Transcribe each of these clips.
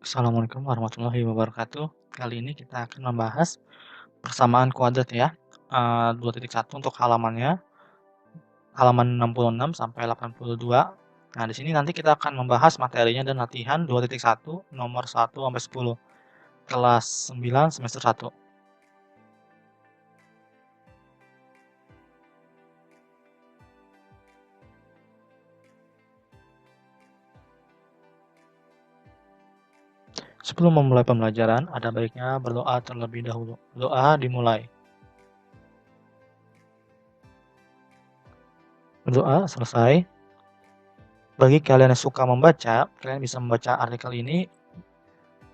Assalamualaikum warahmatullahi wabarakatuh. Kali ini kita akan membahas persamaan kuadrat ya. 2.1 untuk halamannya, halaman 66 sampai 82. Nah, di sini nanti kita akan membahas materinya dan latihan 2.1 nomor 1 sampai 10 kelas 9 semester 1. Sebelum memulai pembelajaran, ada baiknya berdoa terlebih dahulu. Doa dimulai. Berdoa selesai. Bagi kalian yang suka membaca, kalian bisa membaca artikel ini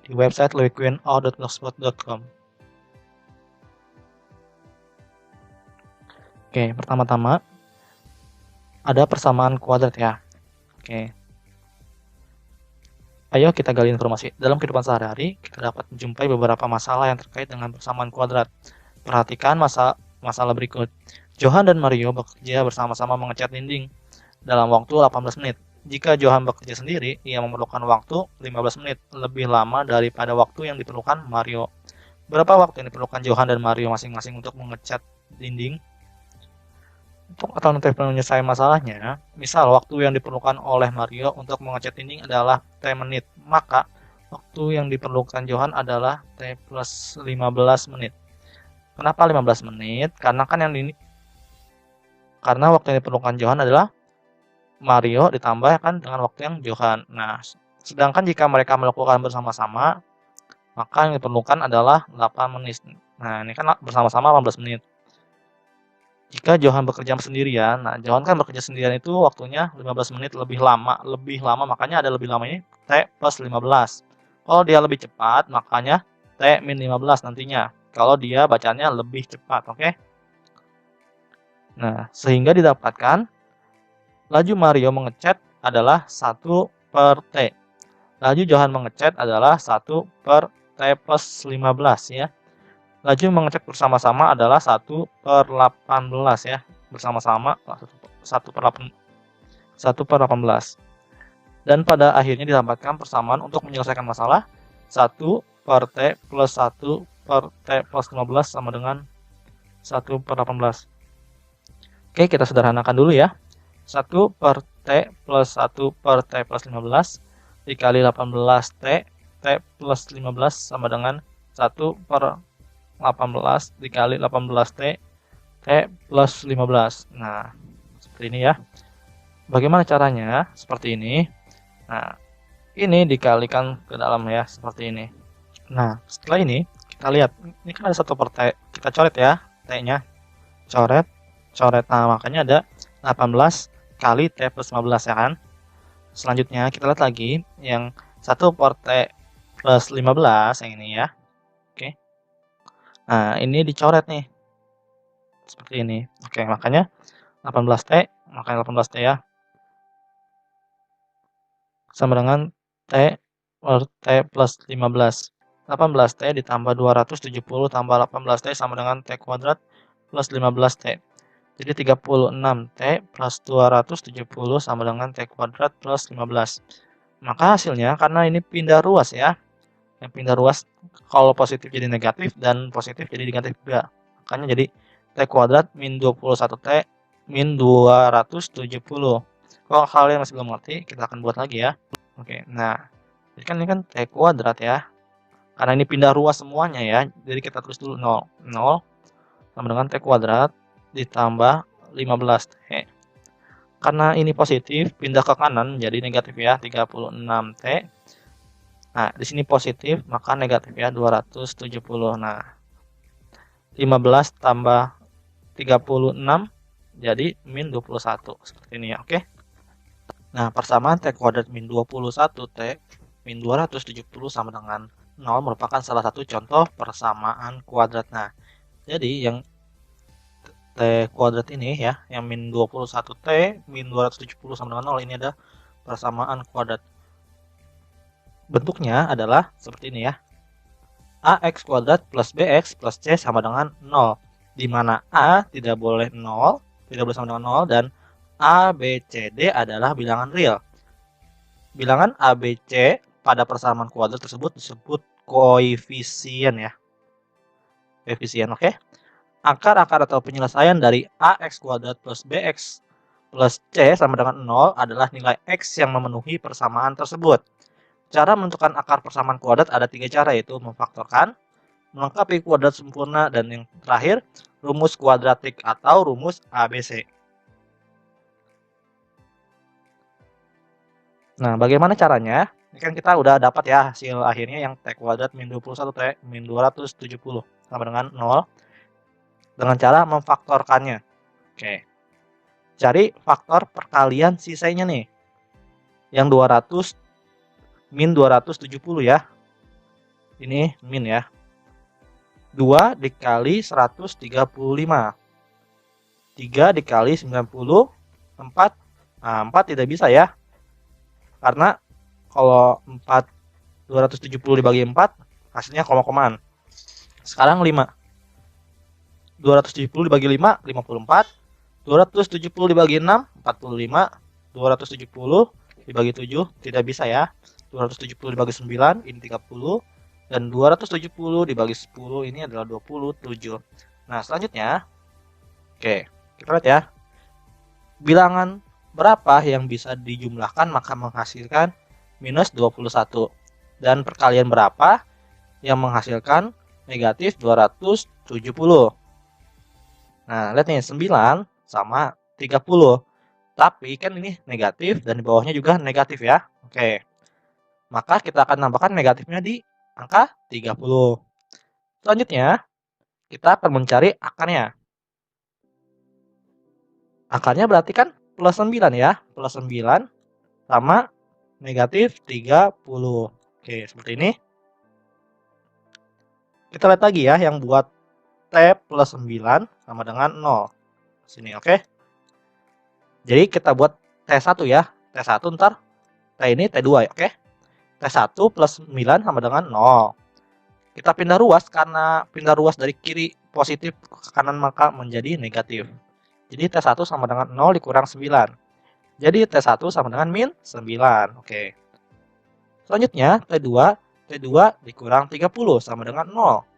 di website lewiquinow.blogspot.com. Oke, pertama-tama ada persamaan kuadrat ya. Oke. Ayo kita gali informasi. Dalam kehidupan sehari-hari, kita dapat menjumpai beberapa masalah yang terkait dengan persamaan kuadrat. Perhatikan masalah berikut. Johan dan Mario bekerja bersama-sama mengecat dinding dalam waktu 18 menit. Jika Johan bekerja sendiri, ia memerlukan waktu 15 menit, lebih lama daripada waktu yang diperlukan Mario. Berapa waktu yang diperlukan Johan dan Mario masing-masing untuk mengecat dinding? Untuk alternatif penyelesaian masalahnya, misal waktu yang diperlukan oleh Mario untuk mengecat dinding adalah T menit, maka waktu yang diperlukan Johan adalah T plus 15 menit. Kenapa 15 menit? Karena waktu yang diperlukan Johan adalah Mario ditambahkan dengan waktu yang Johan. Nah, sedangkan jika mereka melakukan bersama-sama, maka yang diperlukan adalah 8 menit. Nah, ini kan bersama-sama 18 menit. Jika Johan bekerja sendirian, nah Johan kan bekerja sendirian itu waktunya 15 menit lebih lama, makanya ada lebih lama ini T plus 15. Kalau dia lebih cepat, makanya T min 15 nantinya. Kalau dia bacanya lebih cepat, oke? Nah, sehingga didapatkan laju Mario mengecat adalah 1 per T. Laju Johan mengecat adalah 1 per T plus 15 ya. Laju mengecat bersama-sama adalah 1 per 18 ya. Bersama-sama 1 per 18. Dan pada akhirnya didapatkan persamaan untuk menyelesaikan masalah 1 per T plus 1 per T plus 15 sama dengan 1 per 18. Oke, kita sederhanakan dulu ya. 1 per T plus 1 per T plus 15 dikali 18 T plus 15 sama dengan 1 per 18 dikali 18 T plus 15. Nah, seperti ini ya. Bagaimana caranya? Seperti ini. Nah, ini dikalikan ke dalam ya, seperti ini. Nah, setelah ini kita lihat, ini kan ada 1 per T. Kita coret ya, T-nya. Coret. Nah, makanya ada 18 kali T plus 15 ya kan. Selanjutnya kita lihat lagi yang 1 per T plus 15 yang ini ya. Oke. Nah, ini dicoret nih. Seperti ini. Oke, makanya 18T, makanya 18T ya. Sama dengan T per T plus 15. 18T ditambah 270 tambah 18T sama dengan T kuadrat plus 15T. Jadi 36T plus 270 sama dengan T kuadrat plus 15. Maka hasilnya karena ini pindah ruas ya. Yang pindah ruas kalau positif jadi negatif dan positif jadi negatif juga. Makanya jadi T kuadrat min 21T min 270. Kalau kalian masih belum ngerti, kita akan buat lagi ya. Oke, nah ini kan T kuadrat ya. Karena ini pindah ruas semuanya ya. Jadi kita tulis dulu 0. 0 sama dengan T kuadrat ditambah 15T. Karena ini positif, pindah ke kanan menjadi negatif ya, 36T. Nah, di sini positif, maka negatif ya 270. Nah, 15 tambah 36 jadi min 21 seperti ini ya, oke. Nah, persamaan T kuadrat min 21T min 270 sama dengan 0 merupakan salah satu contoh persamaan kuadrat. Nah, jadi yang T kuadrat ini ya, yang min 21T min 270 sama dengan 0 ini ada persamaan kuadrat. Bentuknya adalah seperti ini ya. AX kuadrat plus BX plus C sama dengan 0. Di mana A tidak boleh 0, tidak boleh sama dengan 0, dan A, B, C, D adalah bilangan real. Bilangan A, B, C pada persamaan kuadrat tersebut disebut koefisien ya. Koefisien, oke. Akar-akar atau penyelesaian dari ax kuadrat plus bx plus c sama dengan 0 adalah nilai x yang memenuhi persamaan tersebut. Cara menentukan akar persamaan kuadrat ada 3 cara, yaitu memfaktorkan, melengkapi kuadrat sempurna, dan yang terakhir rumus kuadratik atau rumus ABC. Nah, bagaimana caranya? Ini kan kita udah dapat ya hasil akhirnya yang t kuadrat min 21 t min 270 sama dengan 0 dengan cara memfaktorkannya. Oke. Cari faktor perkalian sisanya nih. Yang 200 min 270 ya. Ini min ya. 2 dikali 135. 3 dikali 90. 4. Nah, 4 tidak bisa ya. Karena kalau 270 dibagi 4, hasilnya koma-komaan. Sekarang 5. 270 dibagi 5, 54. 270 dibagi 6, 45. 270 dibagi 7, tidak bisa ya. 270 dibagi 9, ini 30. Dan 270 dibagi 10, ini adalah 27. Nah, selanjutnya, oke, kita lihat ya. Bilangan berapa yang bisa dijumlahkan maka menghasilkan minus 21. Dan perkalian berapa yang menghasilkan negatif 270. Nah, lihat nih, 9 sama 30. Tapi kan ini negatif dan di bawahnya juga negatif ya. Oke. Maka kita akan tambahkan negatifnya di angka 30. Selanjutnya, kita akan mencari akarnya. Akarnya berarti kan plus 9 ya. Plus 9 sama negatif 30. Oke, seperti ini. Kita lihat lagi ya yang buat T plus 9 sama dengan 0. Sini, oke. Jadi kita buat T1 ya. T1 ntar T ini T2 ya, oke. T1 plus 9 sama dengan 0. Kita pindah ruas, karena pindah ruas dari kiri positif ke kanan maka menjadi negatif. Jadi T1 sama dengan 0 dikurang 9. Jadi T1 sama dengan min 9. Oke. Selanjutnya T2 dikurang 30 sama dengan 0.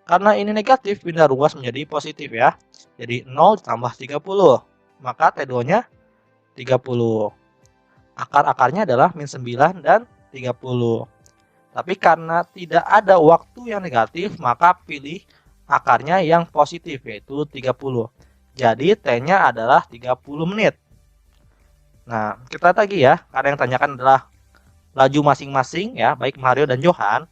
Karena ini negatif, pindah ruas menjadi positif ya. Jadi 0 ditambah 30. Maka T2-nya 30. Akar-akarnya adalah min 9 dan 30. Tapi karena tidak ada waktu yang negatif, maka pilih akarnya yang positif, yaitu 30. Jadi T-nya adalah 30 menit. Nah, kita lihat lagi ya, karena yang tanyakan adalah laju masing-masing ya, baik Mario dan Johan.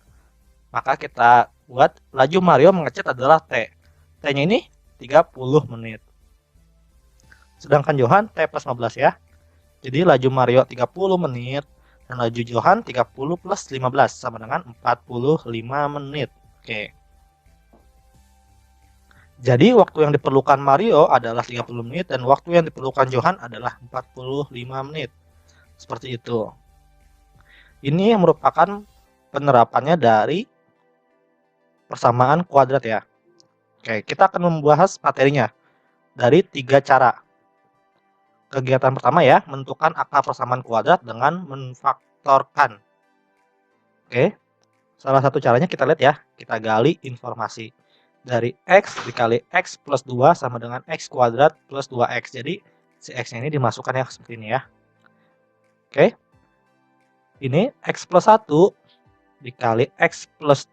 Maka kita buat laju Mario mengecat adalah T. T-nya ini 30 menit. Sedangkan Johan T plus 15 ya. Jadi laju Mario 30 menit dan laju Johan 30 plus 15 sama dengan 45 menit. Oke. Jadi waktu yang diperlukan Mario adalah 30 menit dan waktu yang diperlukan Johan adalah 45 menit. Seperti itu. Ini yang merupakan penerapannya dari persamaan kuadrat ya. Oke, kita akan membahas materinya dari 3 cara. Kegiatan pertama ya, menentukan akar persamaan kuadrat dengan memfaktorkan. Oke, salah satu caranya kita lihat ya, kita gali informasi. Dari x dikali x plus 2 sama dengan x kuadrat plus 2x. Jadi si x-nya ini dimasukkan ya seperti ini ya. Oke, ini x plus 1 dikali x plus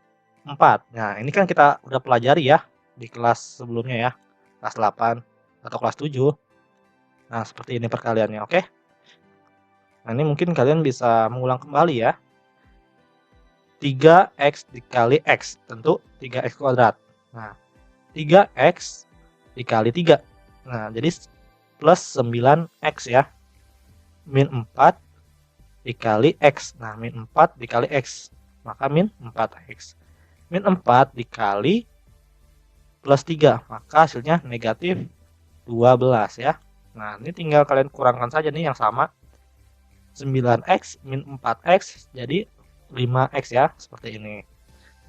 4. Nah, ini kan kita udah pelajari ya di kelas sebelumnya ya, kelas 8 atau kelas 7. Nah, seperti ini perkaliannya, oke? Nah, ini mungkin kalian bisa mengulang kembali ya. 3x dikali x, tentu 3x kuadrat. Nah, 3x dikali 3. Nah, jadi plus 9x ya. Min 4 dikali x. Nah, min 4 dikali x. Maka min 4x. Min 4 dikali plus 3. Maka hasilnya negatif 12 ya. Nah, ini tinggal kalian kurangkan saja nih yang sama. 9x min 4x jadi 5x ya, seperti ini.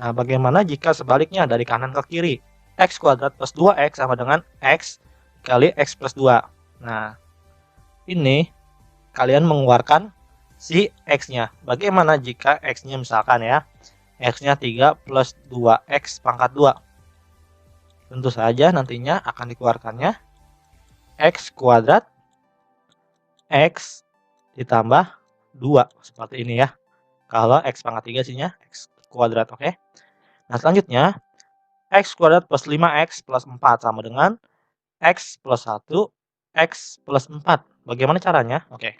Nah, bagaimana jika sebaliknya dari kanan ke kiri? X kuadrat plus 2x sama dengan x kali x plus 2. Nah, ini kalian mengeluarkan si X-nya. Bagaimana jika X-nya misalkan ya, X-nya 3 plus 2X pangkat 2. Tentu saja nantinya akan dikeluarkannya X kuadrat X ditambah 2. Seperti ini ya. Kalau X pangkat 3 isinya X kuadrat, oke. Nah, selanjutnya X kuadrat plus 5X plus 4 sama dengan X plus 1, X plus 4. Bagaimana caranya? Oke,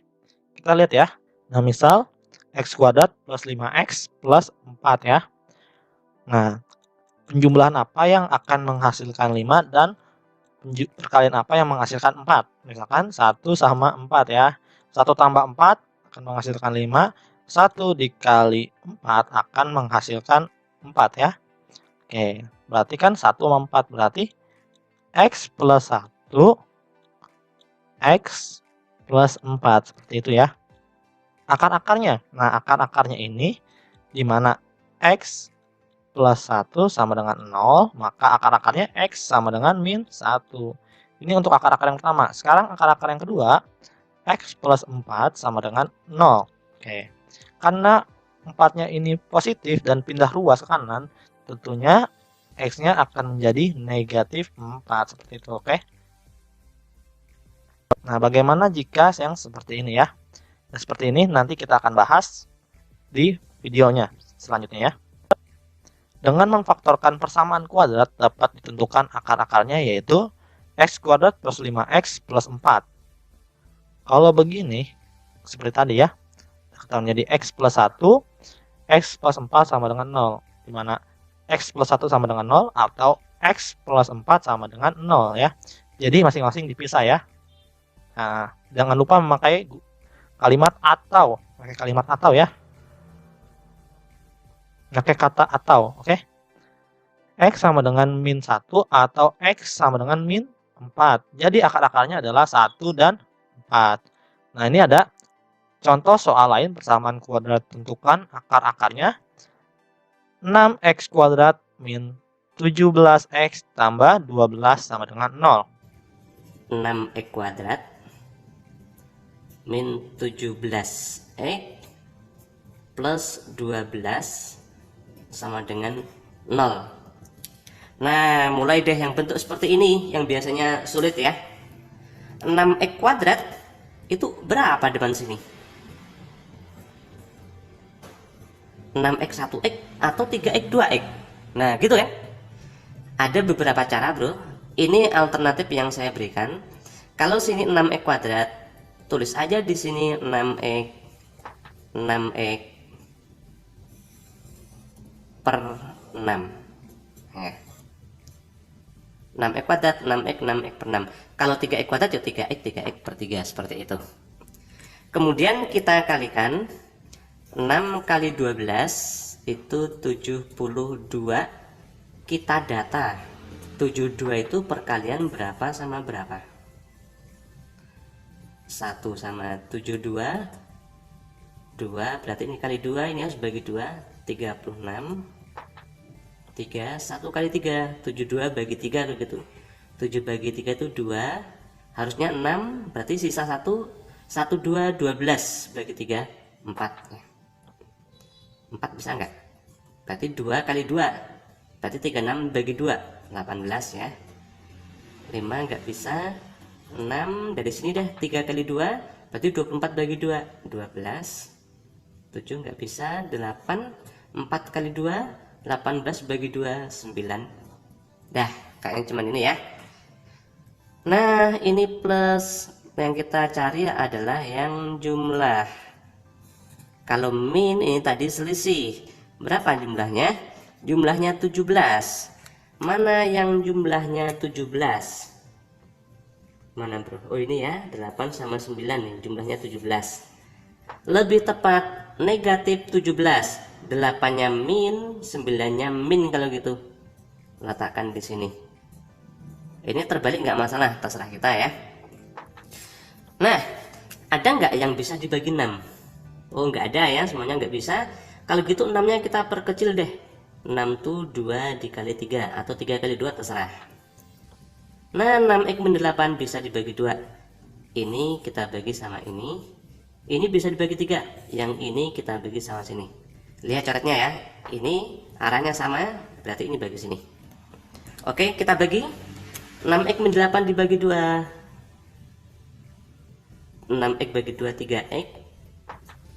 kita lihat ya. Nah, misal X kuadrat plus 5X plus 4 ya. Nah, penjumlahan apa yang akan menghasilkan 5 dan perkalian apa yang menghasilkan 4? Misalkan 1 sama 4 ya. 1 tambah 4 akan menghasilkan 5. 1 dikali 4 akan menghasilkan 4 ya. Oke, berarti kan 1 sama 4 berarti X plus 1, X plus 4. Seperti itu ya. Akar-akarnya. Nah, akar-akarnya ini di mana X plus 1 sama dengan 0, maka akar-akarnya X sama dengan min 1. Ini untuk akar-akar yang pertama. Sekarang akar-akar yang kedua, X plus 4 sama dengan 0. Oke. Karena 4-nya ini positif dan pindah ruas ke kanan, tentunya X-nya akan menjadi negatif 4. Seperti itu, oke. Nah, bagaimana jika yang seperti ini ya? Nah, seperti ini nanti kita akan bahas di videonya selanjutnya ya. Dengan memfaktorkan persamaan kuadrat dapat ditentukan akar-akarnya yaitu X kuadrat plus 5X plus 4. Kalau begini, seperti tadi ya, kita menjadi X plus 1, X plus 4 sama dengan 0. Dimana X plus 1 sama dengan 0 atau X plus 4 sama dengan 0 ya. Jadi masing-masing dipisah ya. Nah, jangan lupa memakai kalimat atau. Pakai kalimat atau ya. Pakai kata atau, oke? X sama dengan min 1 atau X sama dengan min 4. Jadi akar-akarnya adalah 1 dan 4. Nah, ini ada contoh soal lain persamaan kuadrat. Tentukan akar-akarnya. 6X kuadrat min 17X tambah 12 sama dengan 0. 6X kuadrat min 17X plus 12 sama dengan 0. Nah, mulai deh yang bentuk seperti ini yang biasanya sulit ya. 6X kuadrat itu berapa depan sini? 6X 1X atau 3X 2X. Nah, gitu ya. Ada beberapa cara, bro. Ini alternatif yang saya berikan. Kalau sini 6X kuadrat, tulis aja di sini 6X per 6. Nah, 6X kuadrat, 6X per 6. Kalau 3X kuadrat ya 3X per 3, seperti itu. Kemudian kita kalikan 6 kali 12 itu 72. Kita data 72 itu perkalian berapa sama berapa? 1 sama 72, 2 berarti ini kali 2, ini harus bagi 2, 36. 3, 1 kali 3, 72 bagi 3 begitu. 7 bagi 3 itu 2, harusnya 6, berarti sisa 1, 1, 2, 12 bagi 3, 4. 4 bisa enggak? Berarti 2 kali 2, berarti 36 bagi 2, 18 ya. 5 enggak bisa. 6 dari sini dah, 3 kali 2 berarti 24 bagi 2, 12. 7 enggak bisa. 8, 4 kali 2, 18 bagi 2, 9. Dah, kayaknya cuman ini ya. Nah, ini plus. Yang kita cari adalah yang jumlah. Kalau min ini tadi selisih. Berapa jumlahnya? Jumlahnya 17. Mana yang jumlahnya 17? Mana, bro? Oh, ini ya, 8 sama 9 nih, jumlahnya 17. Lebih tepat negatif 17. 8-nya min, 9-nya min kalau gitu. Letakkan di sini. Ini terbalik nggak masalah, terserah kita ya. Nah, ada nggak yang bisa dibagi 6? Oh, nggak ada ya, semuanya nggak bisa. Kalau gitu 6-nya kita perkecil deh. 6 tuh 2 dikali 3 atau 3 kali 2 terserah. Nah, 6x min 8 bisa dibagi 2. Ini kita bagi sama ini. Ini bisa dibagi 3. Yang ini kita bagi sama sini. Lihat coretnya ya. Ini arahnya sama, berarti ini bagi sini. Oke, kita bagi. 6x min 8 dibagi 2. 6x bagi 2 3x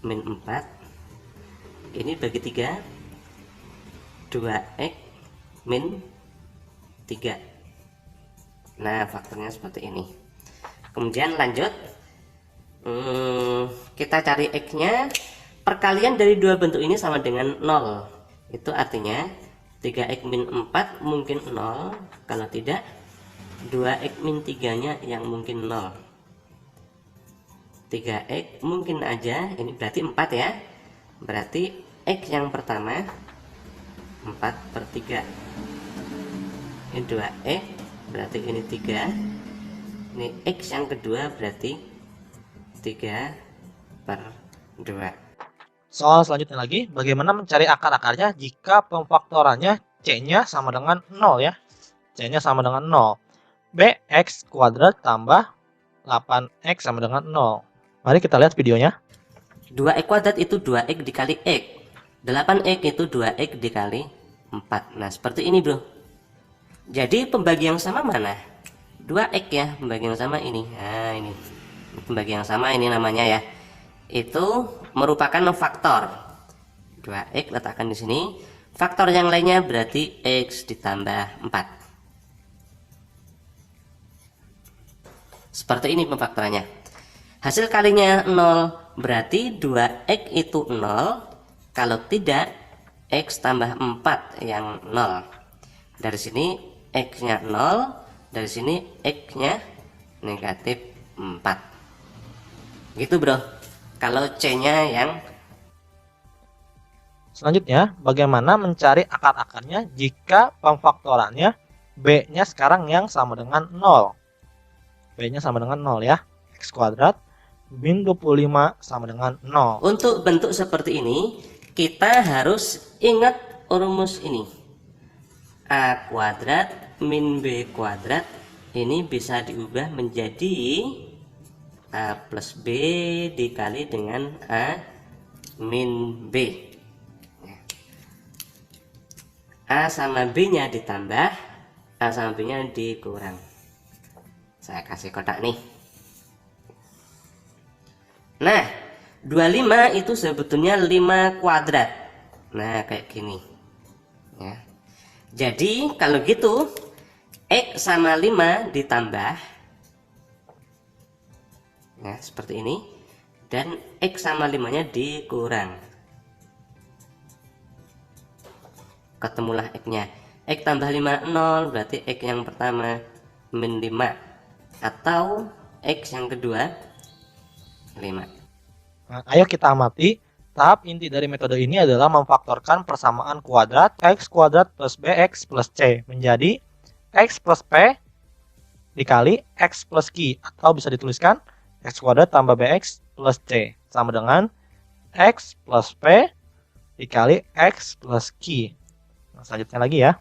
min 4. Ini bagi 3. 2x min 3. Nah, faktornya seperti ini. Kemudian lanjut. Kita cari x-nya. Perkalian dari dua bentuk ini sama dengan 0. Itu artinya 3x min 4 mungkin 0. Kalau tidak, 2x min 3 nya yang mungkin 0. 3x mungkin aja, ini berarti 4 ya. Berarti x yang pertama 4/3. Ini 2x, berarti ini 3. Ini x yang kedua berarti 3/2. Soal selanjutnya lagi, bagaimana mencari akar-akarnya jika pemfaktorannya C-nya sama dengan 0 ya. C-nya sama dengan 0. Bx kuadrat tambah 8x sama dengan 0. Mari kita lihat videonya. 2x kuadrat itu 2x dikali x. 8x itu 2x dikali 4. Nah, seperti ini, bro. Jadi pembagi yang sama mana? 2x ya, pembagi yang sama ini. Nah, ini. Pembagi yang sama ini namanya ya. Itu merupakan faktor. 2x letakkan di sini. Faktor yang lainnya berarti x ditambah 4. Seperti ini pemfaktorannya. Hasil kalinya 0, berarti 2x itu 0. Kalau tidak, x tambah 4 yang 0. Dari sini x-nya 0, dari sini x-nya negatif 4. Gitu, bro. Kalau C-nya yang Selanjutnya, bagaimana mencari akar-akarnya jika pemfaktorannya B-nya sekarang yang sama dengan 0. B-nya sama dengan 0 ya. X kuadrat min 25 sama dengan 0. Untuk bentuk seperti ini, kita harus ingat rumus ini. A kuadrat min B kuadrat ini bisa diubah menjadi A plus B dikali dengan A min B. A sama B nya ditambah, A sama B nya dikurang. Saya kasih kotak nih. Nah, 25 itu sebetulnya 5 kuadrat. Nah, kayak gini ya. Jadi kalau gitu X sama 5 ditambah ya, seperti ini. Dan X sama 5 nya dikurang. Ketemulah X nya. X tambah 5 0, berarti X yang pertama min 5. Atau X yang kedua 5. Nah, ayo kita amati. Tahap inti dari metode ini adalah memfaktorkan persamaan kuadrat x kuadrat plus bx plus c menjadi x plus p dikali x plus q, atau bisa dituliskan x kuadrat tambah bx plus c sama dengan x plus p dikali x plus q. Nah, selanjutnya lagi ya,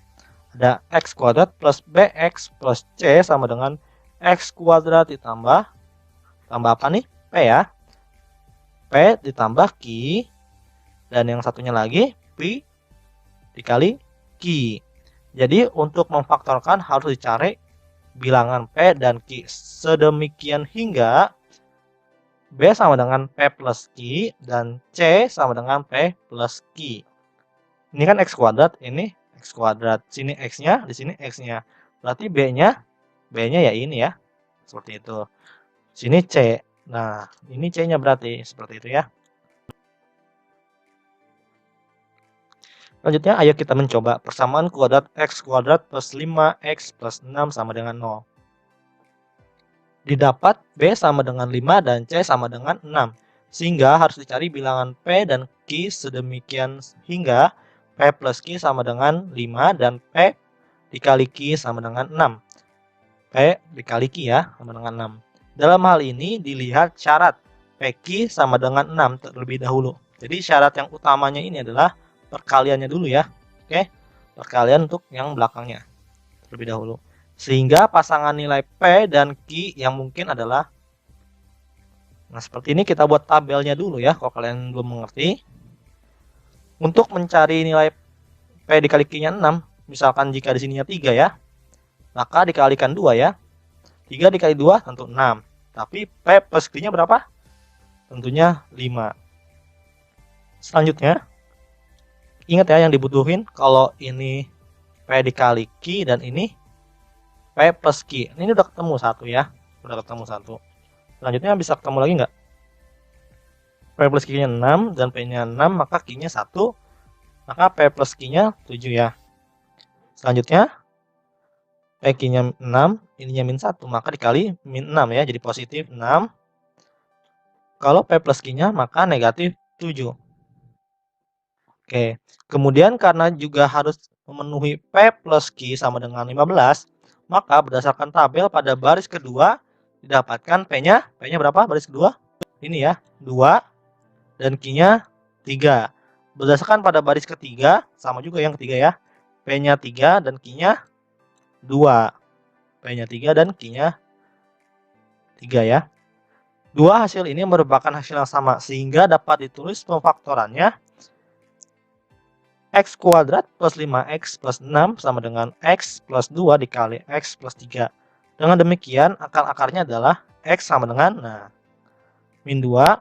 ada x kuadrat plus bx plus c sama dengan x kuadrat ditambah apa nih? P ya. P ditambah Q, dan yang satunya lagi P dikali Q. Jadi untuk memfaktorkan harus dicari bilangan P dan Q sedemikian hingga B sama dengan P plus Q dan C sama dengan P plus Q. Ini kan X kuadrat, ini X kuadrat. Sini X-nya, di sini X-nya. Berarti B-nya ya ini ya. Seperti itu. Sini C. Nah, ini C-nya berarti seperti itu ya. Selanjutnya, ayo kita mencoba persamaan kuadrat X kuadrat plus 5X plus 6 sama dengan 0. Didapat B sama dengan 5 dan C sama dengan 6. Sehingga harus dicari bilangan P dan Q sedemikian hingga P plus Q sama dengan 5 dan P dikali Q sama dengan 6. P dikali Q ya, sama dengan 6. Dalam hal ini dilihat syarat PQ sama dengan 6 terlebih dahulu. Jadi syarat yang utamanya ini adalah perkaliannya dulu ya. Oke, perkalian untuk yang belakangnya terlebih dahulu. Sehingga pasangan nilai P dan Q yang mungkin adalah Nah, seperti ini kita buat tabelnya dulu ya, kalau kalian belum mengerti. Untuk mencari nilai P dikali Q-nya 6, misalkan jika di sininya 3 ya, maka dikalikan 2 ya. 3 dikali 2 tentu 6. Tapi P plus Q-nya berapa? Tentunya 5. Selanjutnya, ingat ya yang dibutuhin kalau ini P dikali Q dan ini P plus Q. Ini udah ketemu satu ya. Udah ketemu satu. Selanjutnya bisa ketemu lagi nggak? P plus Q-nya 6 dan P-nya 6, maka Q-nya 1. Maka P plus Q-nya 7 ya. Selanjutnya, P-nya 6, ininya min 1, maka dikali min 6 ya, jadi positif 6. Kalau P plus Q-nya maka negatif 7. Oke, kemudian karena juga harus memenuhi P plus Q sama dengan 15, maka berdasarkan tabel pada baris kedua didapatkan P-nya berapa baris kedua? Ini ya, 2 dan Q-nya 3. Berdasarkan pada baris ketiga, sama juga yang ketiga ya, P-nya 3 dan Q-nya 2. P-nya 3 dan Q-nya 3 ya. Dua hasil ini merupakan hasil yang sama, sehingga dapat ditulis pemfaktorannya X kuadrat plus 5X plus 6 sama dengan X plus 2 dikali X plus 3. Dengan demikian, akar-akarnya adalah X sama dengan, min 2,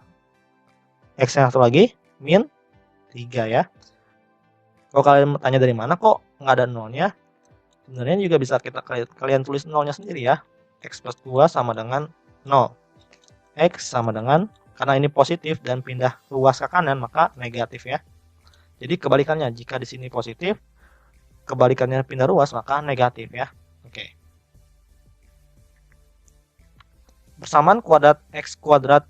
X yang satu lagi, min 3 ya. Kalau kalian tanya dari mana kok nggak ada nolnya, sebenarnya juga bisa kalian tulis nolnya sendiri ya. X plus 2 sama dengan 0. X sama dengan, karena ini positif dan pindah ruas ke kanan, maka negatif ya. Jadi kebalikannya, jika di sini positif, kebalikannya pindah ruas, maka negatif ya. Oke. Persamaan kuadrat X kuadrat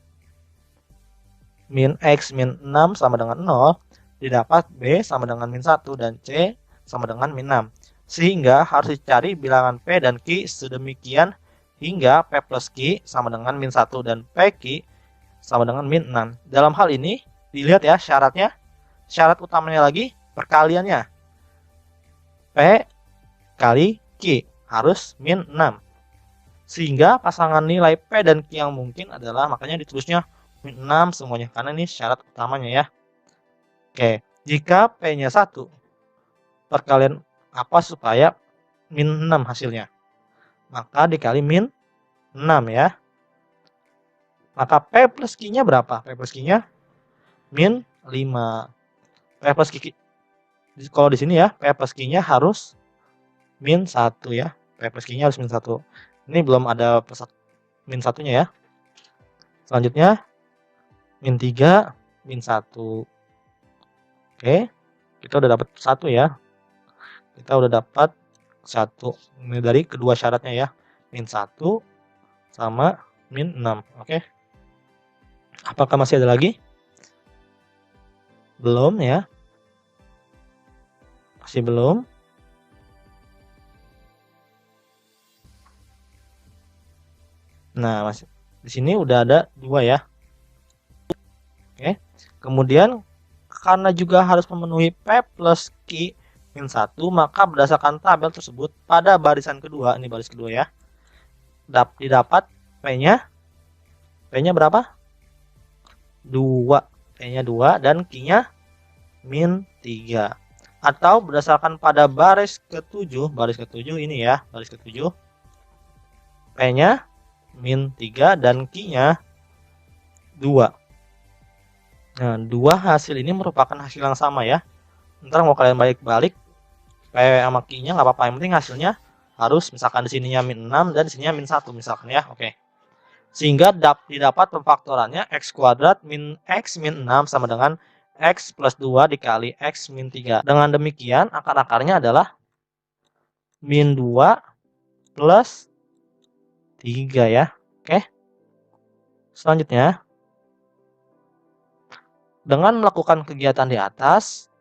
min X min 6 sama dengan 0, didapat B sama dengan min 1 dan C sama dengan min 6. Sehingga harus dicari bilangan P dan Q sedemikian hingga P plus Q sama dengan min 1 dan PQ sama dengan min 6. Dalam hal ini, dilihat ya syaratnya. Syarat utamanya lagi perkaliannya. P kali Q harus min 6. Sehingga pasangan nilai P dan Q yang mungkin adalah, makanya ditulisnya min 6 semuanya, karena ini syarat utamanya ya. Oke, jika P-nya 1, perkalian apa supaya min 6 hasilnya? Maka dikali min 6 ya. Maka P plus Q-nya berapa? P plus Q-nya min 5. P plus Q, kalau di sini ya, P plus Q-nya harus min 1 ya. P plus Q-nya harus min 1. Ini belum ada min 1-nya ya. Selanjutnya, min 3, min 1. Oke, kita udah dapat 1 ya. Kita udah dapat 1. Ini dari kedua syaratnya ya. Min 1 sama min 6. Oke. Apakah masih ada lagi? Belum ya. Masih belum. Nah, masih di sini udah ada 2 ya. Oke. Kemudian karena juga harus memenuhi P plus Q min 1, maka berdasarkan tabel tersebut pada barisan kedua, ini baris kedua ya, didapat P-nya berapa? 2. P-nya 2 dan Q-nya min 3. Atau berdasarkan pada baris ke-7 ini ya, baris ke-7, P-nya min 3 dan Q-nya 2. Nah, dua hasil ini merupakan hasil yang sama ya. Ntar mau kalian balik-balik P sama Q-nya nggak apa-apa, yang penting hasilnya harus misalkan di sininya min 6 dan di sininya min 1 misalkan ya. Oke. Sehingga didapat pemfaktorannya X kuadrat min X min 6 sama dengan X plus 2 dikali X min 3. Dengan demikian akar-akarnya adalah min 2 plus 3 ya. Oke. Selanjutnya, dengan melakukan kegiatan di atas,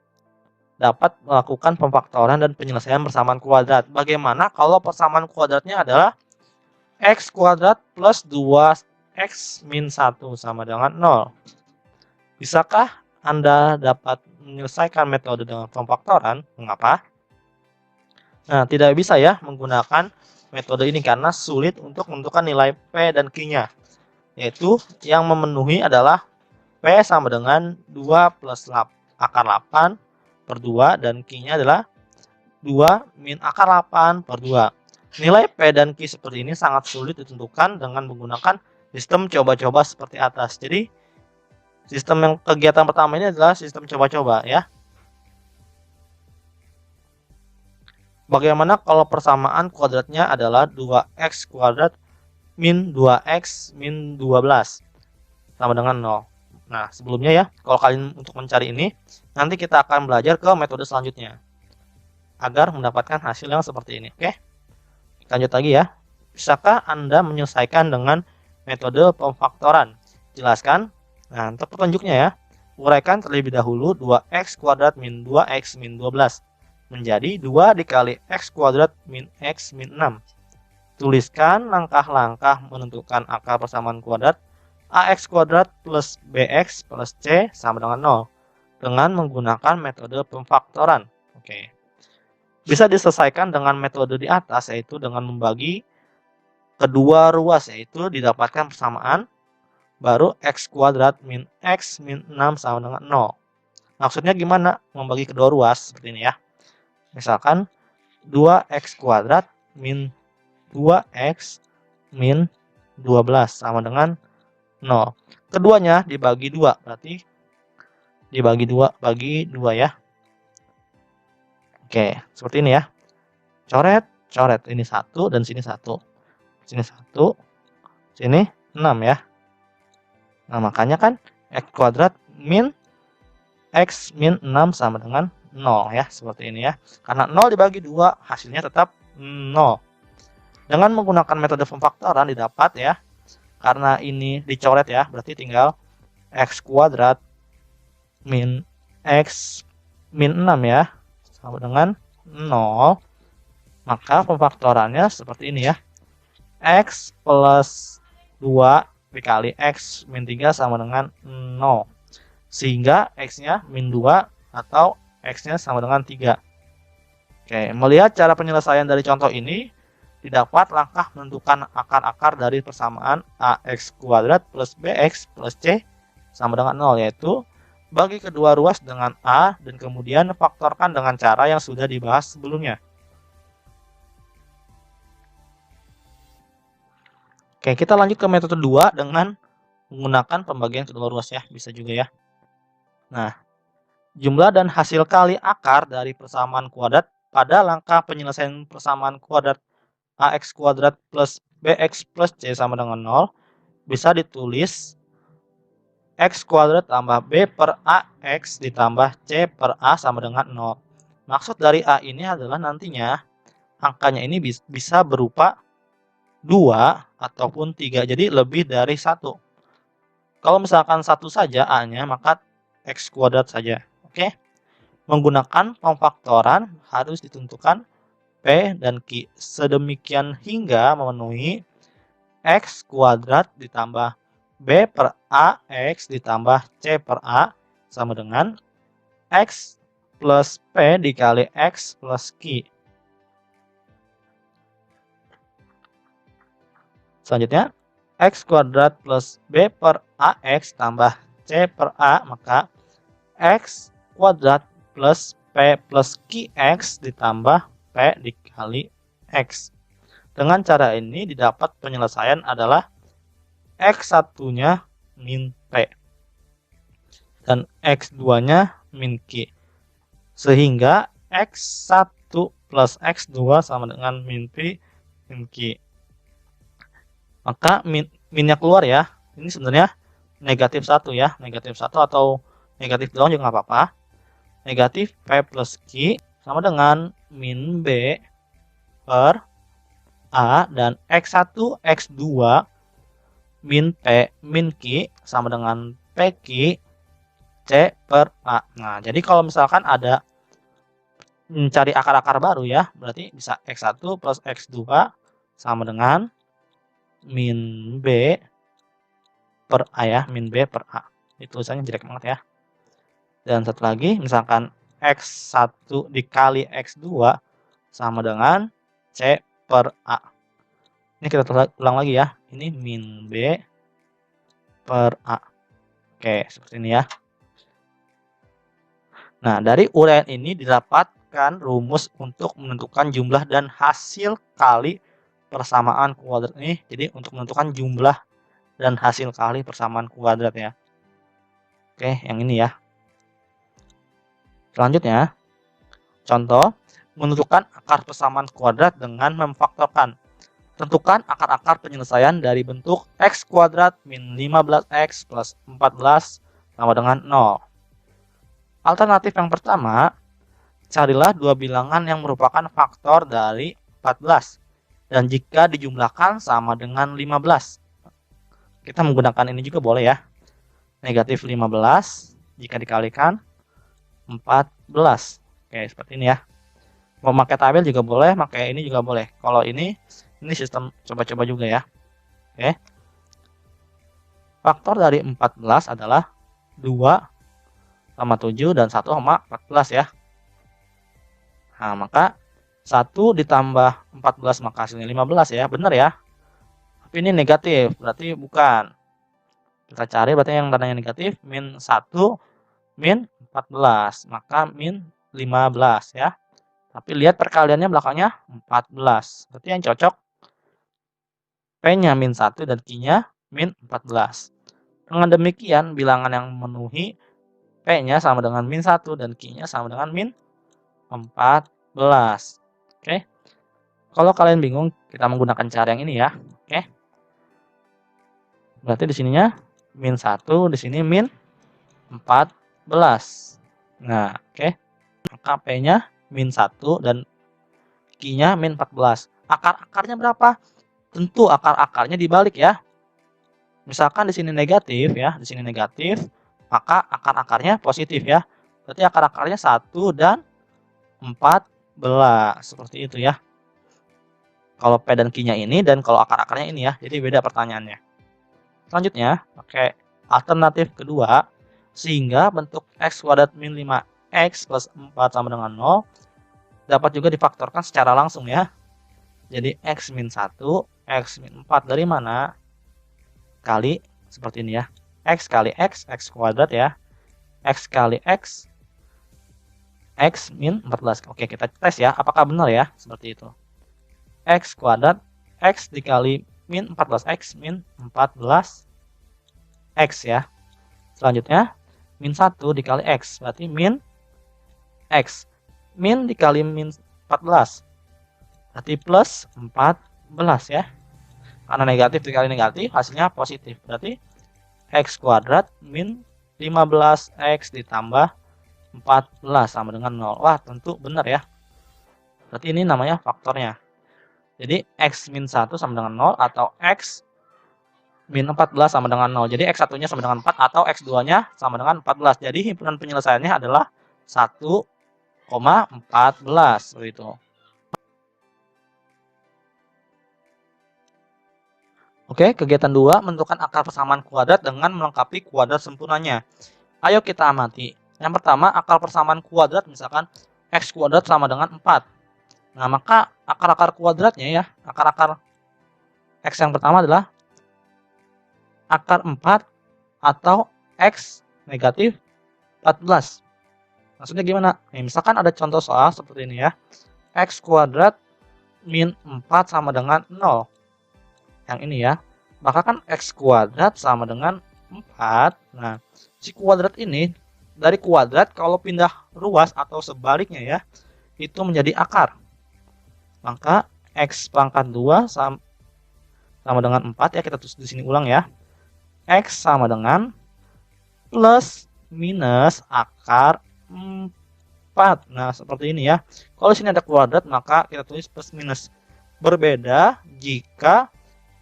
dapat melakukan pemfaktoran dan penyelesaian persamaan kuadrat. Bagaimana kalau persamaan kuadratnya adalah X kuadrat plus 2X min 1 sama dengan 0. Bisakah Anda dapat menyelesaikan metode dengan pemfaktoran? Mengapa? Nah, tidak bisa ya menggunakan metode ini karena sulit untuk menentukan nilai P dan Q-nya. yaitu yang memenuhi adalah P sama dengan 2 plus akar 8 per 2 dan Q-nya adalah 2 min akar 8 per 2. Nilai P dan Q seperti ini sangat sulit ditentukan dengan menggunakan sistem coba-coba seperti atas. Jadi sistem yang kegiatan pertama ini adalah sistem coba-coba ya. Bagaimana kalau persamaan kuadratnya adalah 2x kuadrat min 2x min 12 sama dengan 0. Nah, sebelumnya ya, kalau kalian untuk mencari ini, nanti kita akan belajar ke metode selanjutnya agar mendapatkan hasil yang seperti ini. Oke, lanjut lagi ya. Bisakah Anda menyelesaikan dengan metode pemfaktoran? Jelaskan. Nah, untuk petunjuknya ya, uraikan terlebih dahulu 2x kuadrat min 2x min 12 menjadi 2 dikali x kuadrat min x min 6. Tuliskan langkah-langkah menentukan akar persamaan kuadrat ax kuadrat plus bx plus c sama dengan 0 dengan menggunakan metode pemfaktoran. Oke. Bisa diselesaikan dengan metode di atas, yaitu dengan membagi kedua ruas, yaitu didapatkan persamaan baru x kuadrat min x min 6 sama dengan 0. Maksudnya gimana membagi kedua ruas seperti ini ya. Misalkan 2x kuadrat min 2x min 12 sama dengan 0. Keduanya dibagi 2, berarti dibagi 2 bagi 2 ya. Oke, seperti ini ya. Coret, coret. Ini 1 dan sini 1. Sini 1, sini 6 ya. Nah, makanya kan x kuadrat min x min 6 sama dengan 0 ya, seperti ini ya. Karena 0 dibagi 2, hasilnya tetap 0. Dengan menggunakan metode pemfaktoran didapat ya. Karena ini dicoret ya, berarti tinggal x kuadrat min x min 6 ya, sama dengan 0. Maka pemfaktorannya seperti ini ya. X plus 2 dikali x min 3 sama dengan 0. Sehingga x-nya min 2 atau x-nya sama dengan 3. Oke, melihat cara penyelesaian dari contoh ini, didapat langkah menentukan akar-akar dari persamaan ax kuadrat plus bx plus c sama dengan 0, yaitu bagi kedua ruas dengan a dan kemudian faktorkan dengan cara yang sudah dibahas sebelumnya. Oke, kita lanjut ke metode 2 dengan menggunakan pembagian kedua ruas ya, bisa juga ya. Nah, jumlah dan hasil kali akar dari persamaan kuadrat pada langkah penyelesaian persamaan kuadrat ax kuadrat plus bx plus c sama dengan 0 bisa ditulis x kuadrat tambah b per ax ditambah c per a sama dengan 0. Maksud dari a ini adalah nantinya angkanya ini bisa berupa 2 ataupun 3, jadi lebih dari 1. Kalau misalkan 1 saja a-nya, maka x kuadrat saja. Oke. Menggunakan pemfaktoran harus ditentukan P dan Q sedemikian hingga memenuhi x kuadrat ditambah B per AX ditambah C per A sama dengan X plus P dikali X plus Q. Selanjutnya, X kuadrat plus B per AX tambah C per A, maka X kuadrat plus P plus QX ditambah P dikali X. Dengan cara ini didapat penyelesaian adalah X1-nya min P dan X2-nya min Q. Sehingga X1 plus X2 sama dengan min P min Q. Maka minnya keluar ya. Ini sebenarnya negatif 1 ya. Negatif 1 atau negatif doang juga nggak apa-apa. Negatif P plus Q sama dengan min B per A dan X1, X2 min P min Q sama dengan PQ C per A. Nah, jadi kalau misalkan ada mencari akar-akar baru ya, berarti bisa X1 plus X2 sama dengan min B per A ya, min B per A. Itu tulisannya jelek banget ya. Dan satu lagi, misalkan X1 dikali X2 sama dengan C per A. Ini kita ulang lagi ya. Ini min B per A. Oke, seperti ini ya. Nah, dari uraian ini didapatkan rumus untuk menentukan jumlah dan hasil kali persamaan kuadrat ini. Jadi untuk menentukan jumlah dan hasil kali persamaan kuadrat ya. Oke, yang ini ya. Selanjutnya, contoh menentukan akar persamaan kuadrat dengan memfaktorkan. Tentukan akar-akar penyelesaian dari bentuk x kuadrat min 15x plus 14 sama dengan 0. Alternatif yang pertama, carilah dua bilangan yang merupakan faktor dari 14 dan jika dijumlahkan sama dengan 15. Kita menggunakan ini juga boleh ya. Negatif 15 jika dikalikan 14. Oke, seperti ini ya. Mau pakai tabel juga boleh, pakai ini juga boleh. Kalau ini sistem coba-coba juga ya. Oke. Faktor dari 14 adalah 2 sama 7 dan 1 sama 14 ya. Nah, maka 1 ditambah 14 maka hasilnya 15 ya. Benar ya. Tapi ini negatif, berarti bukan. Kita cari berarti yang tandanya negatif, min 1 min 14, maka min 15 ya. Tapi lihat perkaliannya belakangnya 14. Berarti yang cocok P-nya min 1 dan Q-nya min 14. Dengan demikian, bilangan yang memenuhi P-nya sama dengan min 1 dan Q-nya sama dengan min 14. Oke. Kalau kalian bingung, kita menggunakan cara yang ini ya. Oke. Berarti di sininya min 1, di sini min 14. Nah, oke. Maka P-nya min 1 dan Q-nya min 14. Akar-akarnya berapa? Tentu akar-akarnya dibalik ya. Misalkan di sini negatif ya, di sini negatif, maka akar-akarnya positif ya. Berarti akar-akarnya 1 dan 14. Seperti itu ya. Kalau P dan Q-nya ini dan kalau akar-akarnya ini ya. Jadi beda pertanyaannya. Selanjutnya, pakai alternatif kedua. Sehingga bentuk x kuadrat min 5x plus 4 sama dengan 0 dapat juga difaktorkan secara langsung ya. Jadi x min 1, x min 4 dari mana? Kali seperti ini ya. X kali x kuadrat ya. X kali x min 14. Oke, kita tes ya. Apakah benar ya? Seperti itu. X kuadrat, x dikali min 14. X min 14 x ya. Selanjutnya, min 1 dikali x. Berarti min x. Min dikali min 14. Berarti plus 14 ya. Karena negatif dikali negatif hasilnya positif. Berarti x kuadrat min 15x ditambah 14 sama dengan 0. Wah, tentu benar ya. Berarti ini namanya faktornya. Jadi x min 1 sama dengan 0 atau x min 14 sama dengan 0. Jadi x1-nya sama dengan 4 atau x2-nya sama dengan 14. Jadi himpunan penyelesaiannya adalah 1,14 begitu. Oke, kegiatan 2, menentukan akar persamaan kuadrat dengan melengkapi kuadrat sempurnanya. Ayo kita amati. Yang pertama, akar persamaan kuadrat misalkan x kuadrat sama dengan 4. Nah, maka akar-akar kuadratnya ya, akar-akar x yang pertama adalah akar 4 atau x negatif 14. Maksudnya gimana? Misalkan ada contoh soal seperti ini ya. X kuadrat min 4 sama dengan 0. Yang ini ya. Maka kan x kuadrat sama dengan 4. Nah, si kuadrat ini dari kuadrat kalau pindah ruas atau sebaliknya ya, itu menjadi akar. Maka x pangkat 2 sama dengan 4 ya, kita tulis di sini ulang ya. X sama dengan plus minus akar 4. Nah, seperti ini ya. Kalau sini ada kuadrat maka kita tulis plus minus. Berbeda jika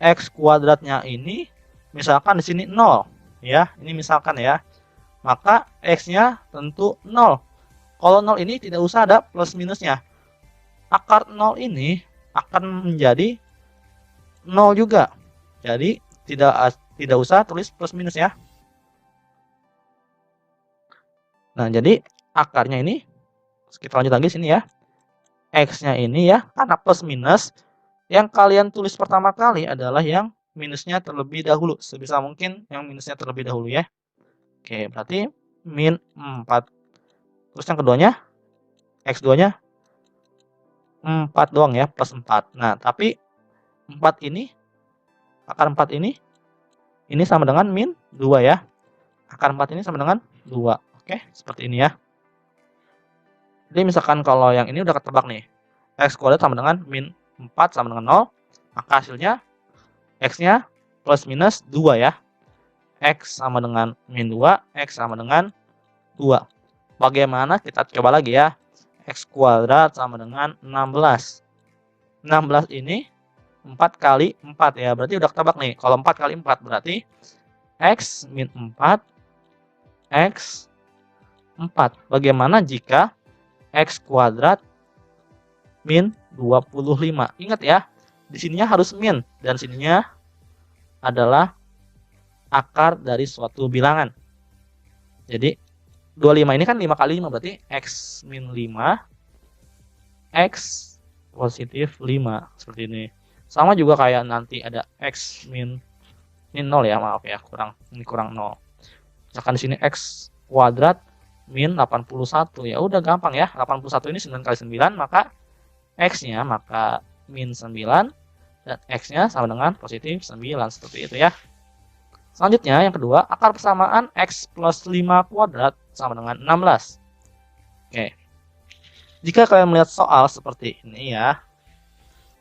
x kuadratnya ini misalkan di sini 0 ya. Ini misalkan ya. Maka x-nya tentu 0. Kalau 0 ini tidak usah ada plus minusnya. Akar 0 ini akan menjadi 0 juga. Jadi tidak usah tulis plus minus ya. Nah, jadi akarnya ini kita lanjut lagi sini ya. X-nya ini ya, karena plus minus yang kalian tulis pertama kali adalah yang minusnya terlebih dahulu. Sebisa mungkin yang minusnya terlebih dahulu ya. Oke, berarti min 4. Terus yang keduanya, X2-nya 4 doang ya, plus 4. Nah, tapi 4 ini, akar 4 ini sama dengan min 2 ya. Akar 4 ini sama dengan 2. Oke, seperti ini ya. Jadi misalkan kalau yang ini udah ketebak nih. X kuadrat sama dengan min 4 sama dengan 0. Maka hasilnya X-nya plus minus 2 ya. X sama dengan min 2, X sama dengan 2. Bagaimana? Kita coba lagi ya. X kuadrat sama dengan 16. 16 ini 4 kali 4 ya. Berarti udah ketebak nih. Kalau 4 kali 4 berarti X min 4, X 4. Bagaimana jika X kuadrat min 25? Ingat ya, di sininya harus min dan sininya adalah akar dari suatu bilangan. Jadi 25 ini kan 5 kali 5 berarti X min 5, X positif 5 seperti ini. Sama juga kayak nanti ada X min 0 ya, maaf ya, kurang 0. Misalkan di sini X kuadrat min 81, ya udah gampang ya. 81 ini 9 kali 9, maka X-nya maka min 9 dan X-nya sama dengan positif 9 seperti itu ya. Selanjutnya yang kedua, akar persamaan X plus 5 kuadrat sama dengan 16. Oke. Jika kalian melihat soal seperti ini ya,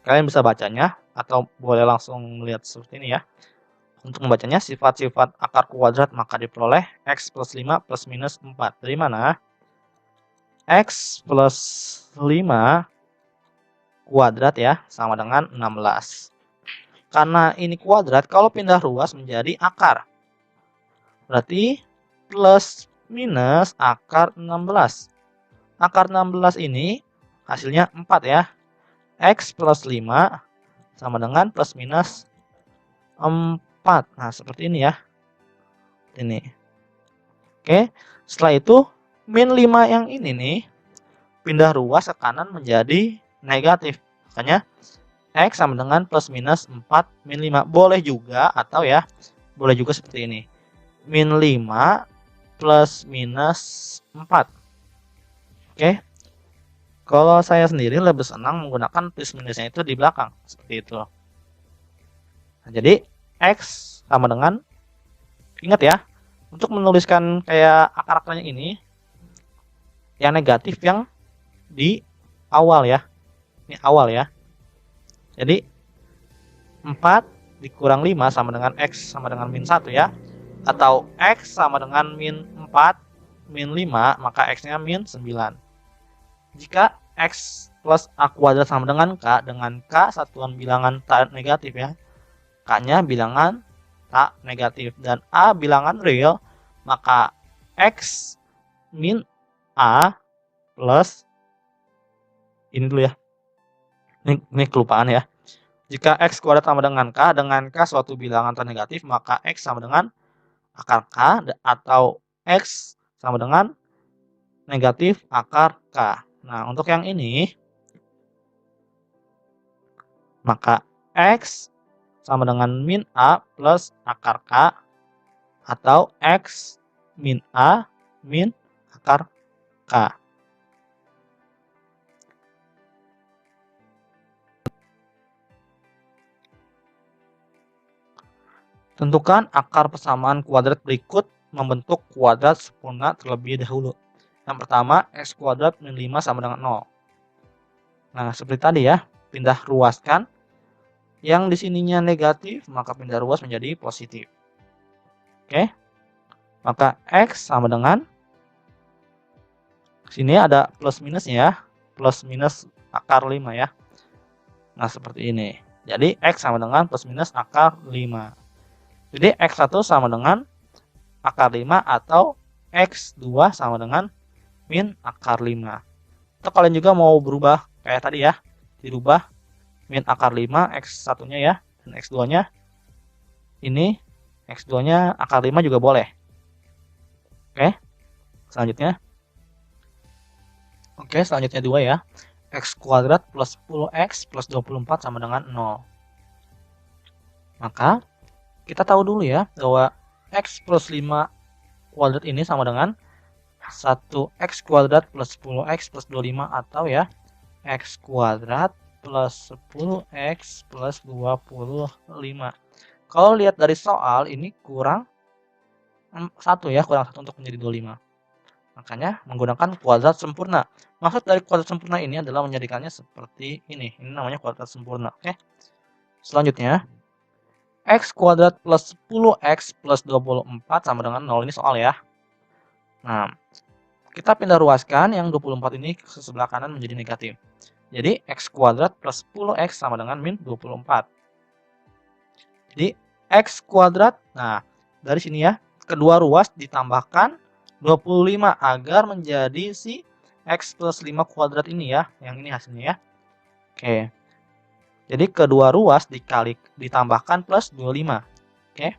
kalian bisa bacanya atau boleh langsung melihat seperti ini ya. Untuk membacanya, sifat-sifat akar kuadrat maka diperoleh X plus 5 plus minus 4. Dari mana? X plus 5 kuadrat ya, sama dengan 16. Karena ini kuadrat, kalau pindah ruas menjadi akar. Berarti plus minus akar 16. Akar 16 ini hasilnya 4 ya. X plus 5 sama dengan plus minus 4. Nah, seperti ini ya. Ini. Oke, setelah itu min 5 yang ini nih pindah ruas ke kanan menjadi negatif. Makanya X sama dengan plus minus 4 min 5. Boleh juga atau ya, boleh juga seperti ini. Min 5 plus minus 4. Oke. Kalau saya sendiri lebih senang menggunakan plus minusnya itu di belakang. Seperti itu. Nah, jadi X sama dengan, ingat ya, untuk menuliskan kayak akar-akarnya ini, yang negatif yang di awal ya. Ini awal ya. Jadi 4 dikurang 5 sama dengan X sama dengan min 1 ya. Atau X sama dengan min 4 min 5, maka X-nya min 9. Jika X plus A kuadrat sama dengan K satuan bilangan tak negatif ya. K-nya bilangan tak negatif dan A bilangan real, maka X min A plus, ini dulu ya. Ini kelupaan ya. Jika X kuadrat sama dengan K suatu bilangan tak negatif, maka X sama dengan akar K atau X sama dengan negatif akar K. Nah, untuk yang ini, maka X sama dengan min A plus akar K atau X min A min akar K. Tentukan akar persamaan kuadrat berikut membentuk kuadrat sempurna terlebih dahulu. Yang pertama, X kuadrat min 5 sama dengan 0. Nah, seperti tadi ya, pindah ruaskan. Yang di sininya negatif, maka pindah ruas menjadi positif. Oke. Maka X sama dengan, sini ada plus minusnya ya, plus minus akar 5 ya. Nah, seperti ini. Jadi X sama dengan plus minus akar 5. Jadi X1 sama dengan akar 5 atau X2 sama dengan min akar 5. Atau kalian juga mau berubah kayak tadi ya, dirubah min akar 5 X1-nya ya, dan X2-nya ini, X2-nya akar 5 juga boleh. Oke, selanjutnya. Oke, selanjutnya 2 ya. X kuadrat plus 10X plus 24 sama dengan 0. Maka kita tahu dulu ya bahwa x plus 5 kuadrat ini sama dengan 1x kuadrat plus 10x plus 25 atau ya x kuadrat plus 10x plus 25. Kalau lihat dari soal ini kurang 1 ya, kurang 1 untuk menjadi 25. Makanya menggunakan kuadrat sempurna. Maksud dari kuadrat sempurna ini adalah menjadikannya seperti ini. Ini namanya kuadrat sempurna. Oke. Selanjutnya, x kuadrat plus 10x plus 24 sama dengan 0. Ini soal ya. Nah, kita pindah ruaskan yang 24 ini ke sebelah kanan menjadi negatif. Jadi x kuadrat plus 10x sama dengan min 24. Jadi x kuadrat, nah dari sini ya, kedua ruas ditambahkan 25 agar menjadi si x plus 5 kuadrat ini ya, yang ini hasilnya ya. Oke. Jadi kedua ruas ditambahkan plus 25. Oke.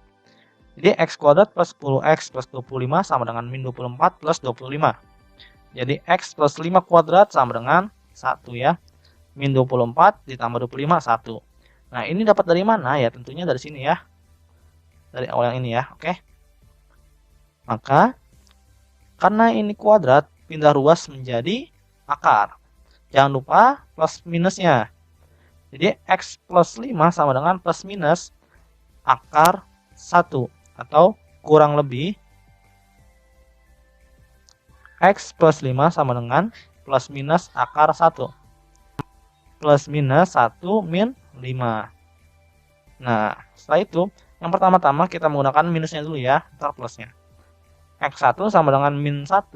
Jadi x kuadrat plus 10x plus 25 sama dengan min 24 plus 25. Jadi x plus 5 kuadrat sama dengan 1 ya. Min 24 ditambah 25, 1. Nah, ini dapat dari mana ya? Tentunya dari sini ya. Dari awal yang ini ya, oke. Maka, karena ini kuadrat, pindah ruas menjadi akar. Jangan lupa plus minusnya. Jadi, x plus 5 sama dengan plus minus akar 1. Atau kurang lebih, x plus 5 sama dengan plus minus akar 1. Plus minus 1 min 5. Nah, setelah itu, yang pertama-tama kita menggunakan minusnya dulu ya, ntar plusnya. X1 sama dengan min 1,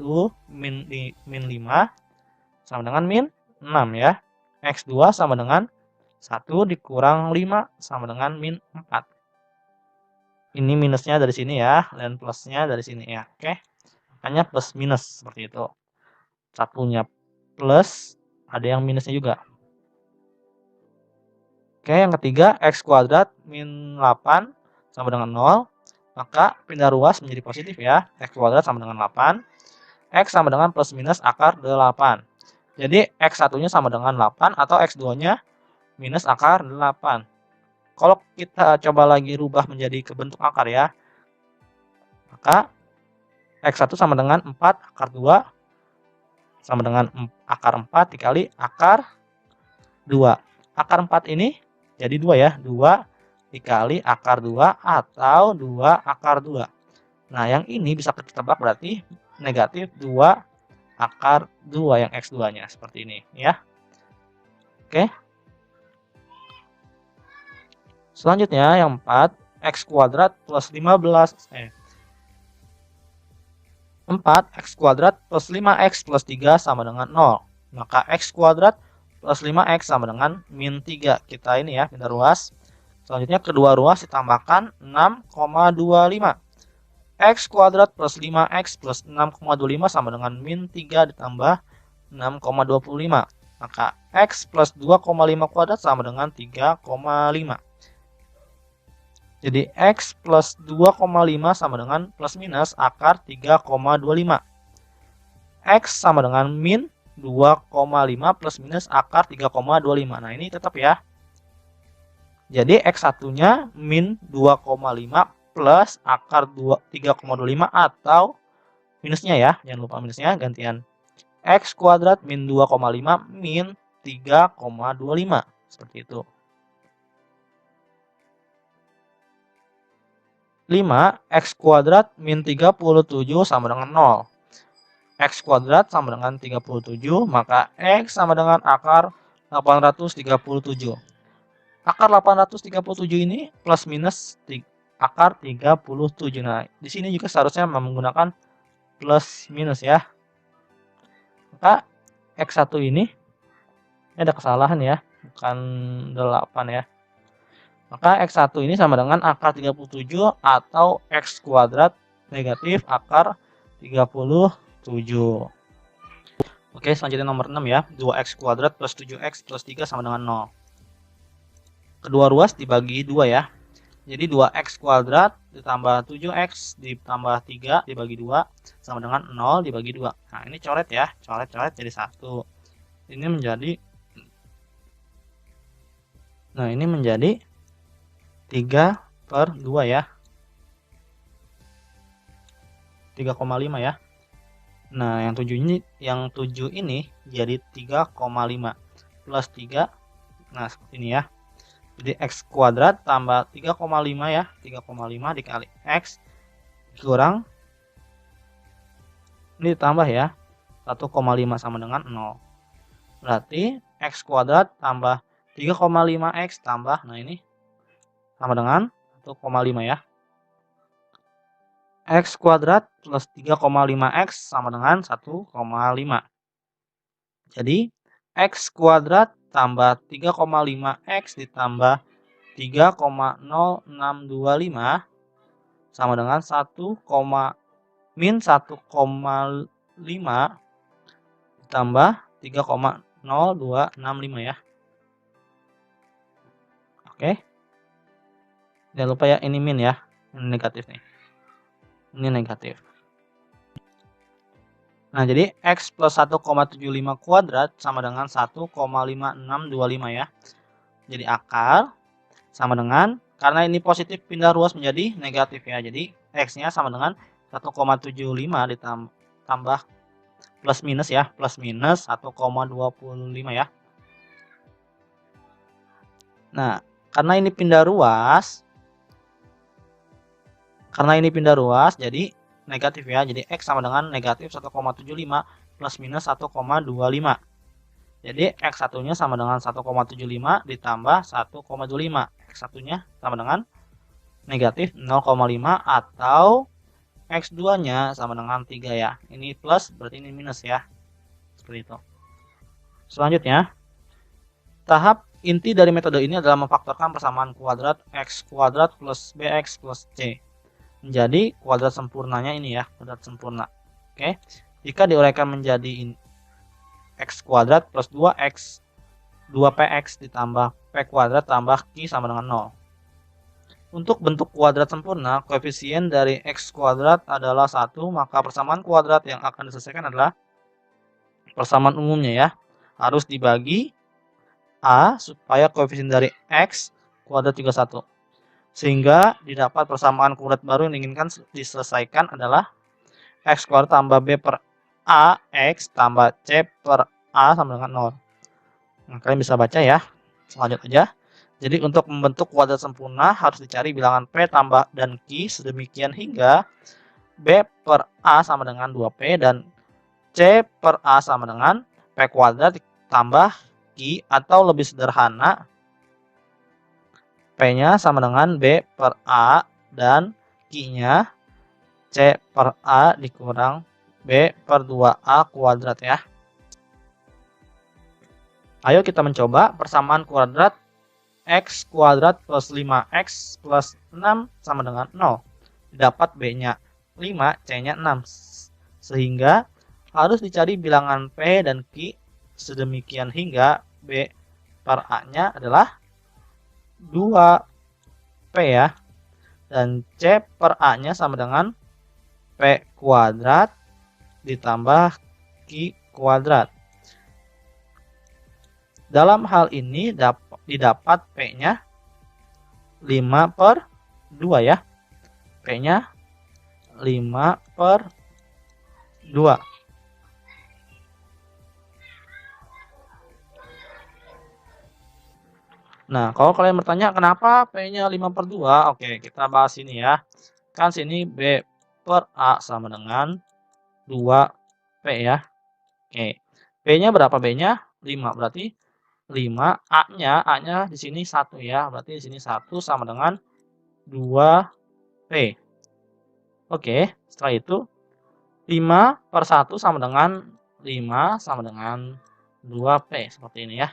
min 5, sama dengan min 6 ya. X2 sama dengan 1 dikurang 5 sama dengan min 4. Ini minusnya dari sini ya, dan plusnya dari sini ya, oke. Makanya plus minus, seperti itu. Satunya plus, ada yang minusnya juga. Oke, yang ketiga, x kuadrat min 8 sama dengan 0. Maka pindah ruas menjadi positif ya. X kuadrat sama dengan 8. X sama dengan plus minus akar 8. Jadi X1-nya sama dengan 8 atau X2-nya minus akar 8. Kalau kita coba lagi rubah menjadi ke bentuk akar ya. Maka X1 sama dengan 4 akar 2 sama dengan akar 4 dikali akar 2. Akar 4 ini jadi 2 ya, 2 dikali akar 2 atau 2 akar 2. Nah, yang ini bisa kita tebak berarti negatif 2 akar 2 yang X2-nya. Seperti ini ya. Oke. Selanjutnya yang 4, X kuadrat plus 15. 4, X kuadrat plus 5X plus 3 sama dengan 0. Maka X kuadrat plus 5x sama dengan min 3. Kita ini ya, pindah ruas. Selanjutnya kedua ruas ditambahkan 6,25. X kuadrat plus 5x plus 6,25 sama dengan min 3 ditambah 6,25. Maka X plus 2,5 kuadrat sama dengan 3,5. Jadi X plus 2,5 sama dengan plus minus akar 3,25. X sama dengan min 2,5 plus minus akar 3,25. Nah, ini tetap ya. Jadi X1-nya min 2,5 plus akar 3,25 atau minusnya ya. Jangan lupa minusnya, gantian X kuadrat min 2,5 min 3,25. Seperti itu. 5, X kuadrat min 37 sama dengan 0. X kuadrat sama dengan 37, maka X sama dengan akar 837. Akar 837 ini plus minus akar 37. Nah, di sini juga seharusnya menggunakan plus minus ya. Maka X1 ini ada kesalahan ya, bukan 8 ya. Maka X1 ini sama dengan akar 37 atau X kuadrat negatif akar 37. Oke, selanjutnya nomor 6 ya. 2x kuadrat plus 7x plus 3 sama dengan 0. Kedua ruas dibagi 2 ya. Jadi 2x kuadrat ditambah 7x ditambah 3 dibagi 2 sama dengan 0 dibagi 2. Nah, ini coret ya. Coret-coret jadi 1. Ini menjadi, nah ini menjadi 3/2 ya. 3,5 ya. Nah, yang 7 ini jadi 3,5 plus 3. Nah, seperti ini ya. Jadi X kuadrat tambah 3,5 ya. 3,5 dikali X kurang ini ditambah ya. 1,5 sama dengan 0. Berarti X kuadrat tambah 3,5X tambah, nah ini sama dengan 1,5 ya. X kuadrat plus 3,5X sama dengan 1,5. Jadi X kuadrat tambah 3,5X ditambah 3,0625 sama dengan 1,-1,5 ditambah 3,0265 ya. Oke. Jangan lupa ya, ini min ya. Ini negatif nih. Ini negatif. Nah, jadi X plus 1,75 kuadrat sama dengan 1,5625 ya. Jadi akar sama dengan, karena ini positif pindah ruas menjadi negatif ya. Jadi X-nya sama dengan 1,75 ditambah plus minus ya. Plus minus 1,25 ya. Nah, karena ini pindah ruas, jadi negatif ya. Jadi X sama dengan negatif 1,75 plus minus 1,25. Jadi X satunya sama dengan 1,75 ditambah 1,25. X satunya sama dengan negatif 0,5 atau X2 nya sama dengan 3 ya. Ini plus berarti ini minus ya. Seperti itu. Selanjutnya, tahap inti dari metode ini adalah memfaktorkan persamaan kuadrat X kuadrat plus BX plus C menjadi kuadrat sempurnanya ini ya, kuadrat sempurna. Oke. Jika diuraikan menjadi X kuadrat plus 2X 2PX ditambah P kuadrat tambah Q sama dengan 0. Untuk bentuk kuadrat sempurna, koefisien dari X kuadrat adalah 1, maka persamaan kuadrat yang akan diselesaikan adalah persamaan umumnya ya. Harus dibagi A supaya koefisien dari X kuadrat juga 1. Sehingga didapat persamaan kuadrat baru yang diinginkan diselesaikan adalah X kuadrat tambah B per A X tambah C per A sama dengan 0. Nah, kalian bisa baca ya. Lanjut aja. Jadi untuk membentuk kuadrat sempurna harus dicari bilangan P tambah dan Q sedemikian hingga B per A sama dengan 2P dan C per A sama dengan P kuadrat tambah Q, atau lebih sederhana P-nya sama dengan B per A dan Q-nya C per A dikurang B per 2A kuadrat ya. Ayo kita mencoba persamaan kuadrat X kuadrat plus 5X plus 6 sama dengan 0. Dapat B-nya 5, C-nya 6. Sehingga harus dicari bilangan P dan Q sedemikian hingga B per A-nya adalah 2P ya. Dan C per A-nya sama dengan P kuadrat ditambah Q kuadrat. Dalam hal ini didapat P-nya 5 per 2 ya. P-nya 5 per 2. Nah, kalau kalian bertanya kenapa P-nya 5 per 2, oke, kita bahas ini ya. Kan sini B per A sama dengan 2P ya. Oke, P-nya berapa? B-nya 5, berarti 5. A-nya di sini 1 ya, berarti di sini 1 sama dengan 2P. Oke, setelah itu 5 per 1 sama dengan 5 sama dengan 2P, seperti ini ya.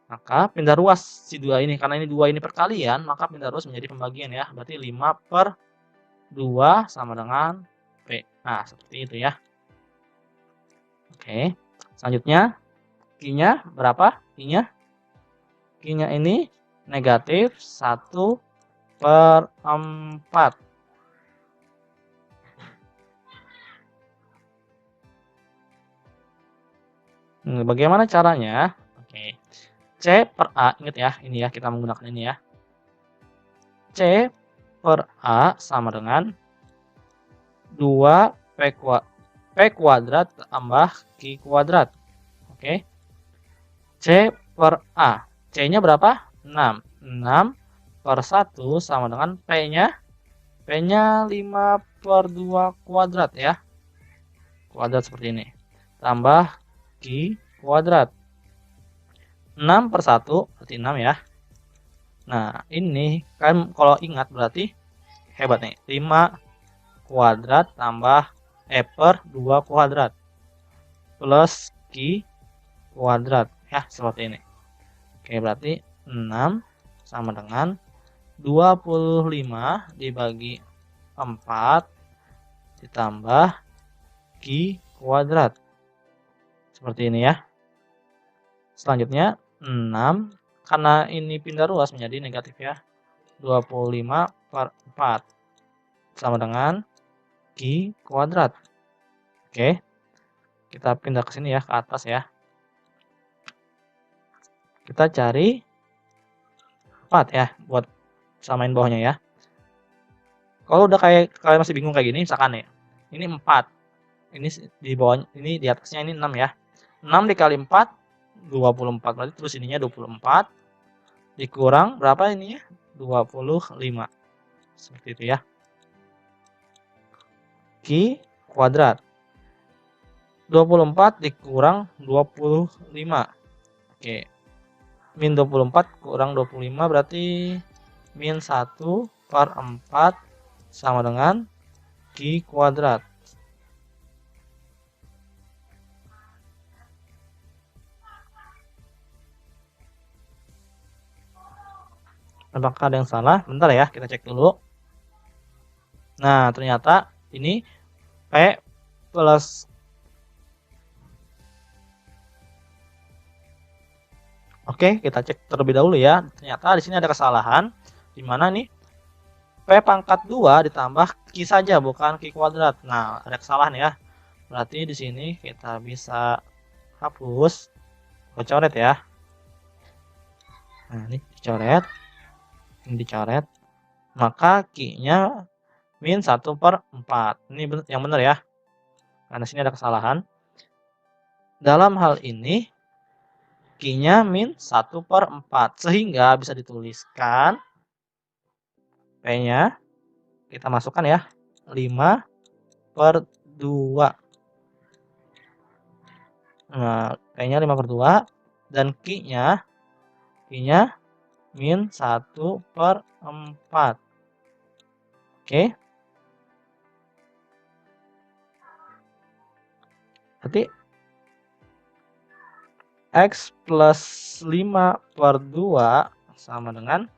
Maka pindah ruas si 2 ini, karena ini 2 ini perkalian, maka pindah ruas menjadi pembagian ya. Berarti 5 per 2 sama dengan P. Nah, seperti itu ya. Oke, selanjutnya Q-nya berapa? Q-nya ini negatif 1 per 4. Bagaimana caranya? Oke. C per A, ingat ya, ini ya, kita menggunakan ini ya. C per A sama dengan 2P kuadrat tambah Q kuadrat. Oke. C per A. C-nya berapa? 6. 6 per 1 sama dengan P-nya. P-nya 5 per 2 kuadrat ya. Kuadrat seperti ini. Tambah Q kuadrat. 6 per 1 berarti 6 ya. Nah, ini kan kalau ingat berarti hebat nih. 5 kuadrat tambah E per 2 kuadrat plus Q kuadrat ya, seperti ini. Oke, berarti 6 sama dengan 25 dibagi 4 ditambah Q kuadrat. Seperti ini ya. Selanjutnya 6, karena ini pindah ruas menjadi negatif ya. 25 per 4 sama dengan Q kuadrat. Oke. Kita pindah ke sini ya, ke atas ya. Kita cari 4 ya buat samain bawahnya ya. Kalau udah kayak kalian masih bingung kayak gini, misalkan nih. Ini 4. Ini di bawah, ini di atasnya ini 6 ya. 6 dikali 4 24, berarti terus ininya 24 dikurang berapa ininya? 25. Seperti itu ya. Q kuadrat. 24 dikurang 25. Oke. Min 24 kurang 25 berarti min 1 per 4 sama dengan Q kuadrat. Apakah ada yang salah? Bentar ya, kita cek dulu. Nah, ternyata ini P plus. Oke, kita cek terlebih dahulu ya. Ternyata di sini ada kesalahan. Di mana nih? P pangkat 2 ditambah Q saja, bukan Q kuadrat. Nah, ada kesalahan ya. Berarti di sini kita bisa hapus. Coret ya. Nah, ini dicoret. Ini dicoret. Maka Q-nya min 1 per 4. Ini yang benar ya. Karena sini ada kesalahan. Dalam hal ini Q-nya min 1 per 4. Sehingga bisa dituliskan P-nya kita masukkan ya. 5 per 2. Nah, P-nya 5 per 2. Dan Q-nya min 1 per 4. Oke. Berarti X plus 5 per 2 sama dengan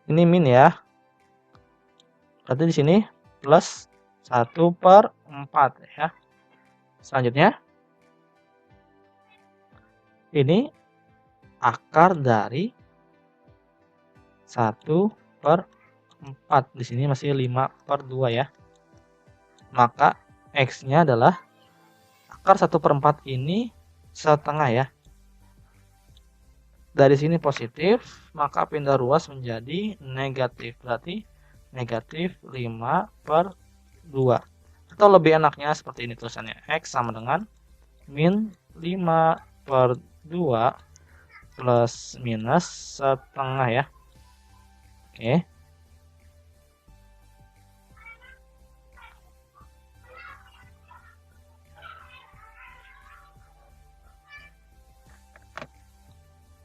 ini min ya. Berarti di sini plus 1 per 4 ya. Selanjutnya ini akar dari 1 per 4. Di sini masih 5 per 2 ya. Maka X-nya adalah akar 1 per 4 ini setengah ya. Dari sini positif, maka pindah ruas menjadi negatif. Berarti negatif 5 per 2. Atau lebih enaknya seperti ini tulisannya. X sama dengan min 5 per 2 plus minus setengah ya. Oke.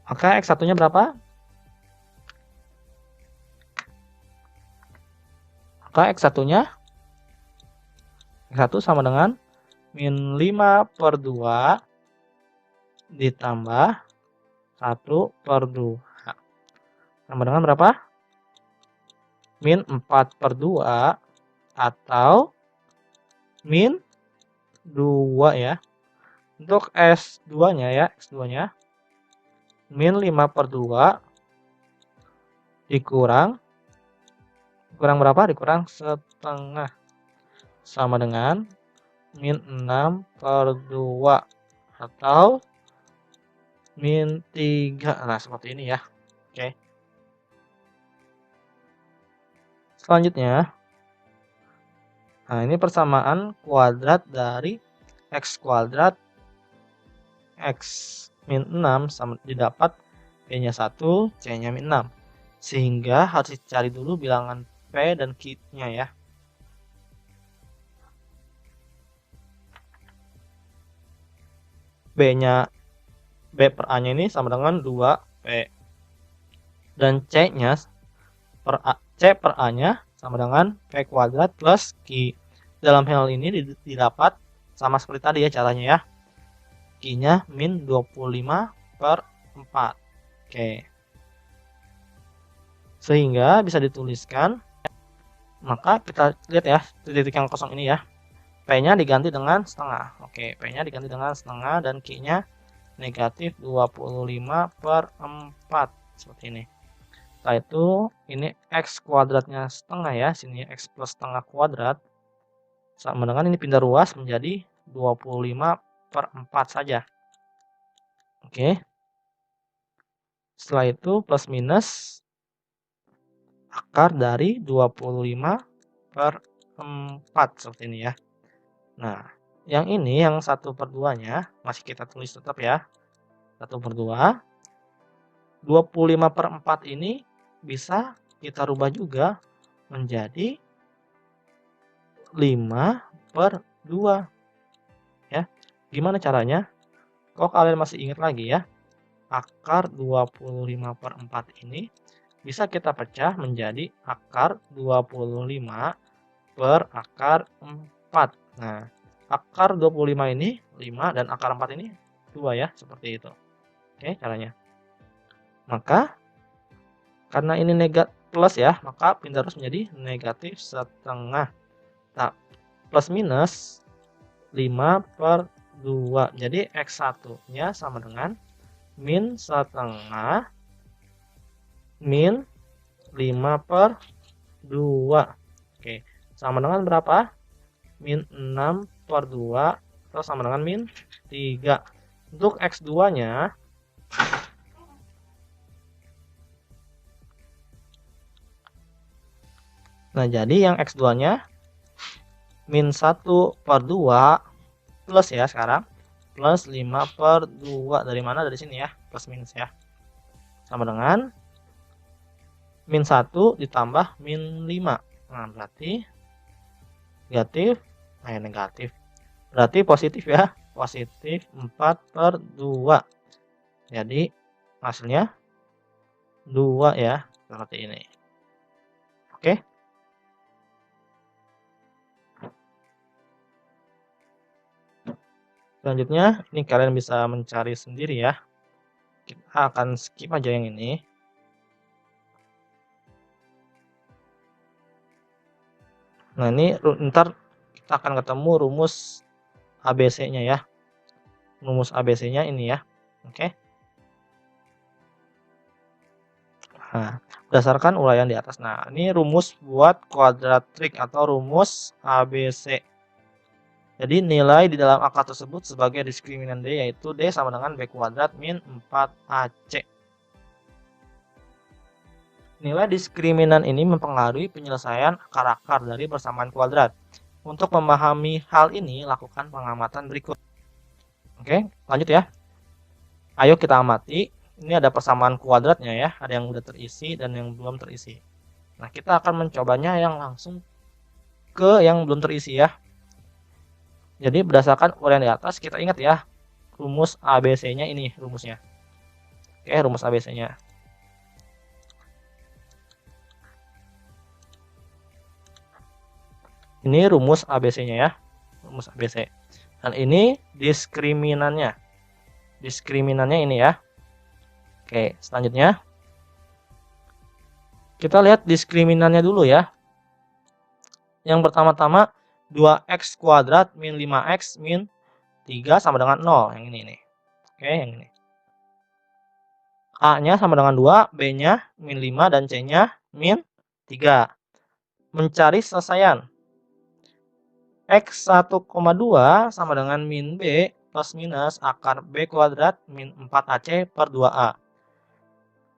Maka X1-nya berapa? Maka X1-nya X1 sama dengan min 5 per 2 ditambah 1 per 2. Sama dengan berapa? Min 4 per 2 atau min 2 ya. Untuk S2-nya ya, X2-nya min 5 per 2 dikurang berapa? Dikurang setengah sama dengan min 6 per 2 atau min 3. Nah, seperti ini ya. Oke. Selanjutnya, nah ini persamaan kuadrat dari x kuadrat x min 6 sama didapat p-nya 1, c-nya min 6. Sehingga harus dicari dulu bilangan p dan q-nya ya. B per A-nya ini sama dengan 2P. Dan C-nya C per A-nya sama dengan P kuadrat plus Q. Dalam hal ini didapat sama seperti tadi ya caranya ya. Q-nya min 25 per 4. Oke. Sehingga bisa dituliskan, maka kita lihat ya titik yang kosong ini ya. P-nya diganti dengan setengah. Oke, P-nya diganti dengan setengah dan Q-nya negatif 25 per 4. Seperti ini. Setelah itu, ini X kuadratnya setengah ya. Sini X plus setengah kuadrat. Sama dengan ini pindah ruas menjadi 25 per 4 saja. Oke. Setelah itu plus minus akar dari 25 per 4. Seperti ini ya. Nah, yang ini yang 1/2-nya masih kita tulis tetap ya. 1/2. 25 per 4 ini bisa kita rubah juga menjadi 5/2 ya. Gimana caranya? Kalau kalian masih ingat lagi ya, akar 25 per 4 ini bisa kita pecah menjadi akar 25 per akar 4. Nah, akar 25 ini 5 dan akar 4 ini 2 ya, seperti itu. Oke, caranya. Maka karena ini negatif plus ya, maka pindah terus menjadi negatif setengah. Nah, plus minus 5/2. Jadi X1-nya sama dengan min setengah min 5/2. Oke, sama dengan berapa? Min 6/2 atau sama dengan min 3. Untuk X2-nya nah, jadi yang X2-nya min 1/2 plus ya sekarang. Plus 5/2. Dari mana? Dari sini ya. Plus minus ya. Sama dengan min 1 ditambah min 5. Nah, berarti negatif. Nah, negatif. Berarti positif ya. Positif 4/2. Jadi hasilnya 2 ya. Seperti ini. Oke. Selanjutnya, ini kalian bisa mencari sendiri ya. Kita akan skip aja yang ini. Nah, ini ntar kita akan ketemu rumus ABC-nya ya. Rumus ABC-nya ini ya. Oke. Nah, berdasarkan uraian di atas. Nah, ini rumus buat kuadratrik atau rumus ABC. Jadi nilai di dalam akar tersebut sebagai diskriminan D yaitu D sama dengan B kuadrat min 4AC. Nilai diskriminan ini mempengaruhi penyelesaian akar-akar dari persamaan kuadrat. Untuk memahami hal ini, lakukan pengamatan berikut. Oke, lanjut ya. Ayo kita amati. Ini ada persamaan kuadratnya ya. Ada yang sudah terisi dan yang belum terisi. Nah, kita akan mencobanya yang langsung ke yang belum terisi ya. Jadi berdasarkan uraian di atas, kita ingat ya, rumus ABC-nya ini rumusnya. Oke, rumus ABC-nya. Ini rumus ABC-nya ya, rumus ABC. Dan ini diskriminannya. Diskriminannya ini ya. Oke, selanjutnya kita lihat diskriminannya dulu ya. Yang pertama-tama 2x kuadrat min 5x min 3 sama dengan 0. Yang ini nih. Oke, yang ini. A-nya sama dengan 2, B-nya min 5, dan C-nya min 3. Mencari selesaian. X 1,2 sama dengan min B plus minus akar B kuadrat min 4AC per 2A.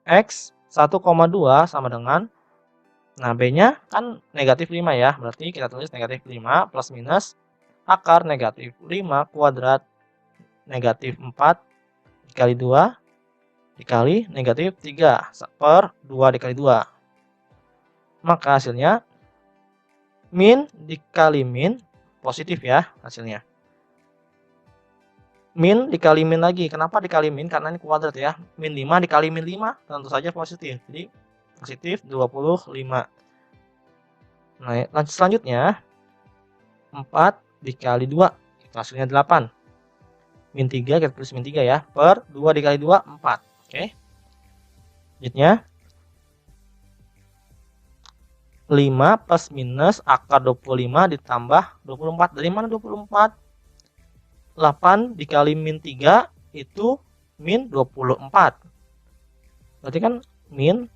X 1,2 sama dengan, nah B-nya kan negatif 5 ya, berarti kita tulis negatif 5 plus minus akar negatif 5 kuadrat negatif 4 dikali 2 dikali negatif 3 per 2 dikali 2. Maka hasilnya min dikali min positif ya hasilnya. Min dikali min lagi. Kenapa dikali min? Karena ini kuadrat ya. Min 5 dikali min 5 tentu saja positif. Jadi positif 25. Nah, lanjut selanjutnya 4 dikali 2 itu hasilnya 8. Min 3 kita tulis min 3 ya. Per 2 dikali 2 4. Oke. Selanjutnya 5 plus minus akar 25 ditambah 24. Dari mana 24? 8 dikali min 3 itu min 24. Berarti kan min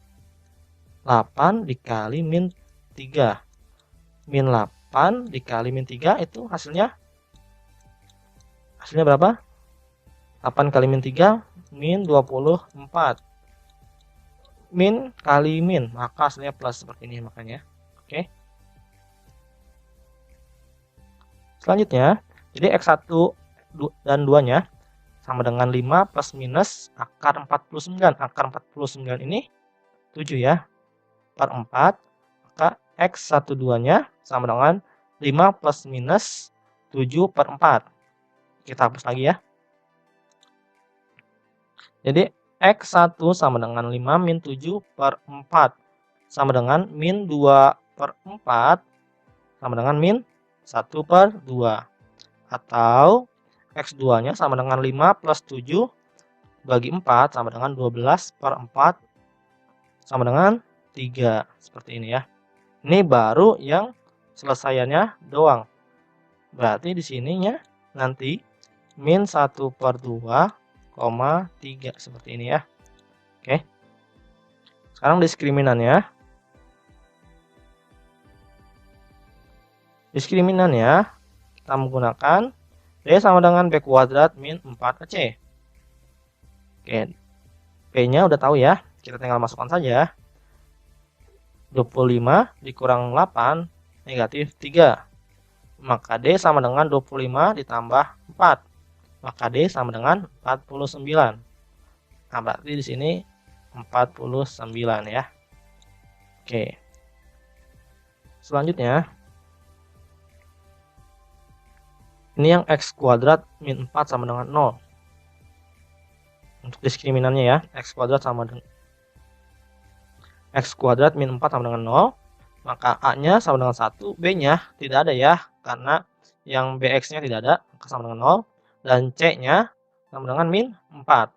8 dikali min 3. Min 8 dikali min 3 itu hasilnya berapa? 8 kali min 3 min 24. Min kali min, maka hasilnya plus seperti ini makanya. Oke. Selanjutnya, jadi X1 dan 2-nya sama dengan 5 plus minus akar 49. Akar 49 ini 7 ya. Per 4, maka X1 2-nya sama dengan 5 plus minus 7 per 4. Kita hapus lagi ya. Jadi X1 sama dengan 5 min 7 per 4 sama dengan min 2 per 4 sama dengan min 1 per 2. Atau X2-nya sama dengan 5 plus 7 bagi 4 sama dengan 12 per 4 sama dengan 3. Seperti ini ya. Ini baru yang selesaiannya doang. Berarti di sininya nanti min 1 per 2, 3 seperti ini ya. Oke. Sekarang diskriminannya. Diskriminannya kita menggunakan D sama dengan B kuadrat min 4AC. Oke. B-nya udah tahu ya. Kita tinggal masukkan saja. 25 dikurang 8 negatif 3. Maka D sama dengan 25 ditambah 4. Maka D sama dengan 49. Nah, berarti di sini 49 ya. Oke. Selanjutnya ini yang X kuadrat min 4 sama dengan 0. Untuk diskriminannya ya, X kuadrat sama dengan X kuadrat min 4 sama dengan 0. Maka A-nya sama dengan 1, B-nya tidak ada ya. Karena yang BX-nya tidak ada, maka sama dengan 0. Dan C-nya sama dengan min 4.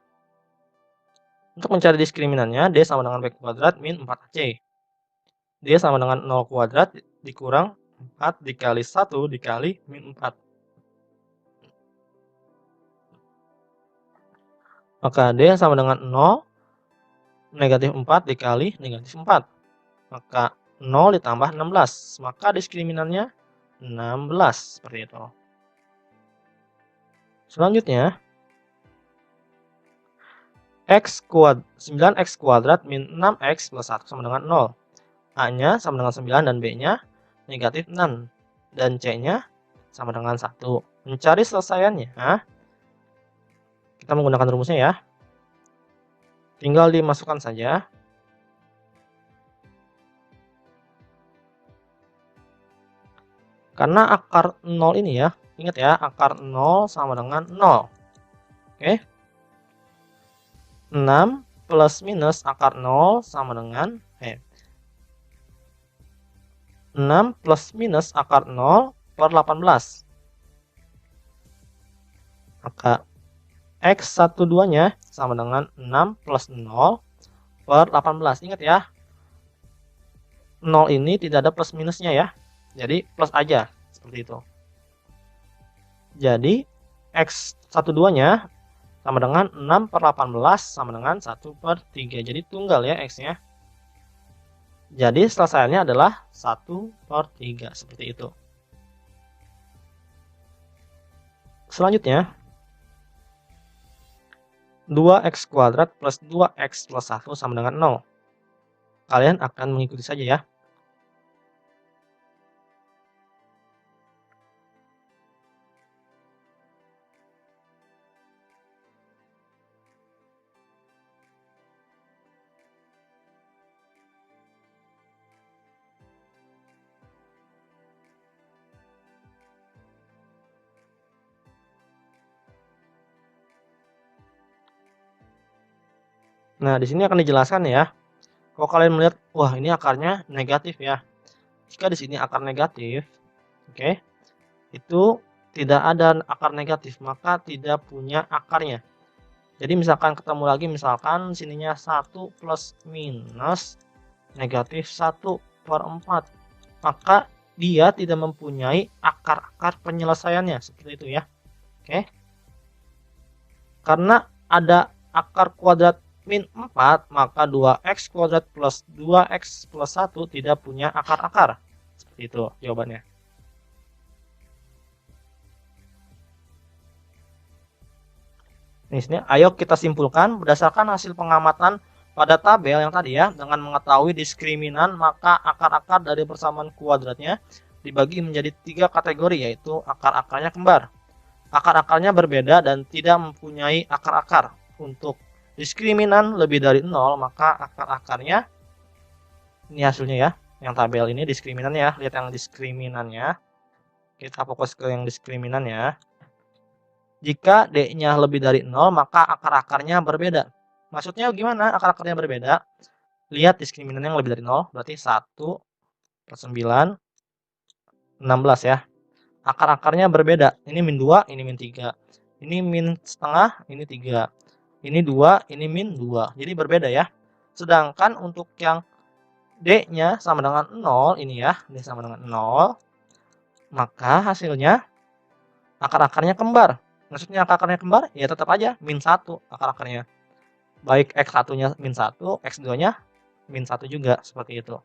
Untuk mencari diskriminannya, D sama dengan B kuadrat min 4AC. D sama dengan 0 kuadrat dikurang 4 dikali 1 dikali min 4. Maka D sama dengan 0 negatif 4 dikali negatif 4. Maka 0 ditambah 16. Maka diskriminannya 16. Seperti itu. Selanjutnya, 9x kuadrat min 6x plus 1 sama dengan 0. A-nya sama dengan 9 dan B-nya negatif 6. Dan C-nya sama dengan 1. Mencari selesaiannya. Kita menggunakan rumusnya ya. Tinggal dimasukkan saja. Karena akar 0 ini ya, ingat ya, akar 0 sama dengan 0. Oke. 6 plus minus akar 0 sama dengan 6 plus minus akar 0 per 18. Maka X12-nya sama dengan 6 plus 0 per 18. Ingat ya, 0 ini tidak ada plus minusnya ya. Jadi plus aja, seperti itu. Jadi X12-nya sama dengan 6 per 18 sama dengan 1 per 3. Jadi tunggal ya X-nya. Jadi selesaiannya adalah 1 per 3. Seperti itu. Selanjutnya, 2x kuadrat plus 2x plus 1 sama dengan 0. kalian akan mengikuti saja ya. Nah, di sini akan dijelaskan ya. Kalau kalian melihat, wah ini akarnya negatif ya. Jika di sini akar negatif, oke, itu tidak ada akar negatif, maka tidak punya akarnya. Jadi misalkan ketemu lagi, misalkan sininya 1 plus minus negatif 1/4, maka dia tidak mempunyai akar-akar penyelesaiannya, seperti itu ya. Oke. Karena ada akar kuadrat min 4, maka 2x kuadrat plus 2x plus 1 tidak punya akar-akar. Seperti itu jawabannya. Di sini, ayo kita simpulkan berdasarkan hasil pengamatan pada tabel yang tadi ya. Dengan mengetahui diskriminan, maka akar-akar dari persamaan kuadratnya dibagi menjadi 3 kategori, yaitu akar-akarnya kembar, akar-akarnya berbeda, dan tidak mempunyai akar-akar. Untuk diskriminan lebih dari 0, maka akar-akarnya, ini hasilnya ya, yang tabel ini diskriminannya ya, lihat yang diskriminannya. Kita fokus ke yang diskriminannya. Jika D-nya lebih dari 0, maka akar-akarnya berbeda. Maksudnya gimana akar-akarnya berbeda? Lihat diskriminan yang lebih dari 0, berarti 1 per 9, 16 ya. Akar-akarnya berbeda. Ini min 2, ini min 3. Ini min setengah, ini 3. Ini 2, ini min 2. Jadi berbeda ya. Sedangkan untuk yang D-nya sama dengan 0, ini ya, D sama dengan 0, maka hasilnya akar-akarnya kembar. Maksudnya akar-akarnya kembar, ya tetap aja min 1 akar-akarnya. Baik X1-nya min 1, X2-nya min 1 juga, seperti itu.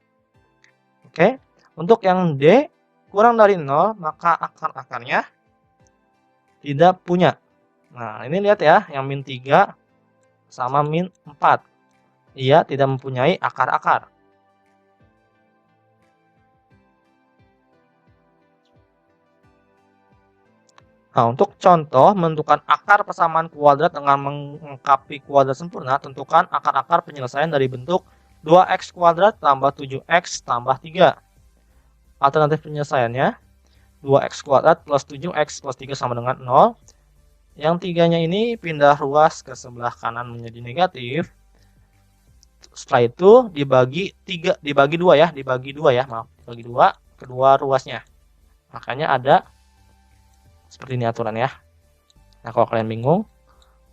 Oke, untuk yang D kurang dari 0, maka akar-akarnya tidak punya. Nah, ini lihat ya, yang min 3 sama min 4. Ia tidak mempunyai akar-akar. Nah, untuk contoh menentukan akar persamaan kuadrat dengan melengkapi kuadrat sempurna, tentukan akar-akar penyelesaian dari bentuk 2x kuadrat tambah 7x tambah 3. Alternatif penyelesaiannya 2x kuadrat plus 7x plus 3 sama dengan 0. Yang 3-nya ini pindah ruas ke sebelah kanan menjadi negatif. Setelah itu dibagi 2 ya, dibagi 2 kedua ruasnya. Makanya ada seperti ini aturan ya. Nah, kalau kalian bingung,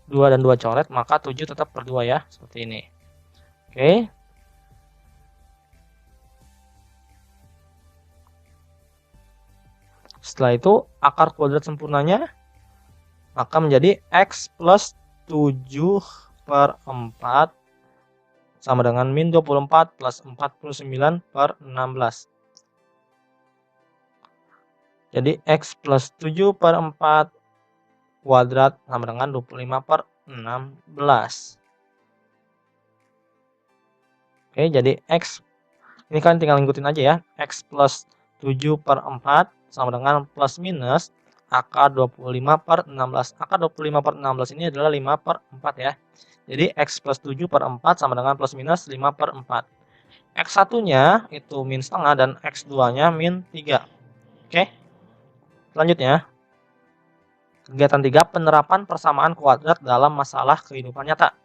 2 dan 2 coret, maka 7 tetap per 2 ya, seperti ini. Oke. Setelah itu akar kuadrat sempurnanya maka menjadi X plus 7 per 4 sama dengan min 24 plus 49 per 16. Jadi X plus 7 per 4 kuadrat sama dengan 25 per 16. Oke, jadi X, ini kan tinggal ngikutin aja ya. X plus 7 per 4 sama dengan plus minus akar 25 per 16. Akar 25 per 16 ini adalah 5 per 4 ya. Jadi X plus 7 per 4 sama dengan plus minus 5 per 4. X1-nya itu min setengah dan X2-nya min 3. Oke. Selanjutnya, kegiatan 3, penerapan persamaan kuadrat dalam masalah kehidupan nyata.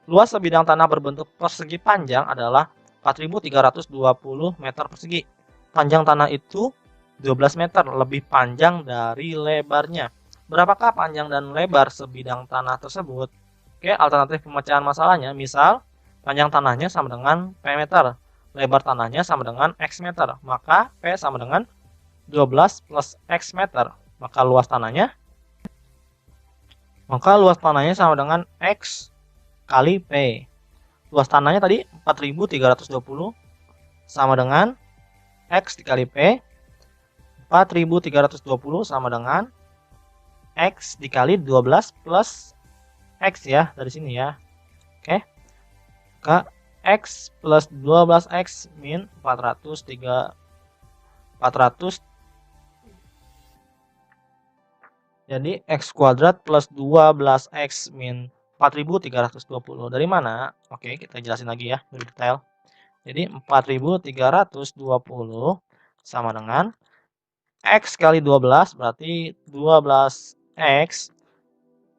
Luas sebidang tanah berbentuk persegi panjang adalah 4.320 meter persegi. Panjang tanah itu 12 meter, lebih panjang dari lebarnya. Berapakah panjang dan lebar sebidang tanah tersebut? Oke, alternatif pemecahan masalahnya, misal panjang tanahnya sama dengan P meter, lebar tanahnya sama dengan X meter, maka P sama dengan 12 plus X meter, maka luas tanahnya sama dengan X kali P. Luas tanahnya tadi 4.320 sama dengan X dikali P. 4.320 sama dengan X dikali 12 plus X ya, dari sini ya. Oke. Maka X plus 12X min 400. Jadi X kuadrat plus 12X min 4320. Dari mana? Oke, kita jelasin lagi ya, lebih detail. Jadi 4320 sama dengan X kali 12 berarti 12X.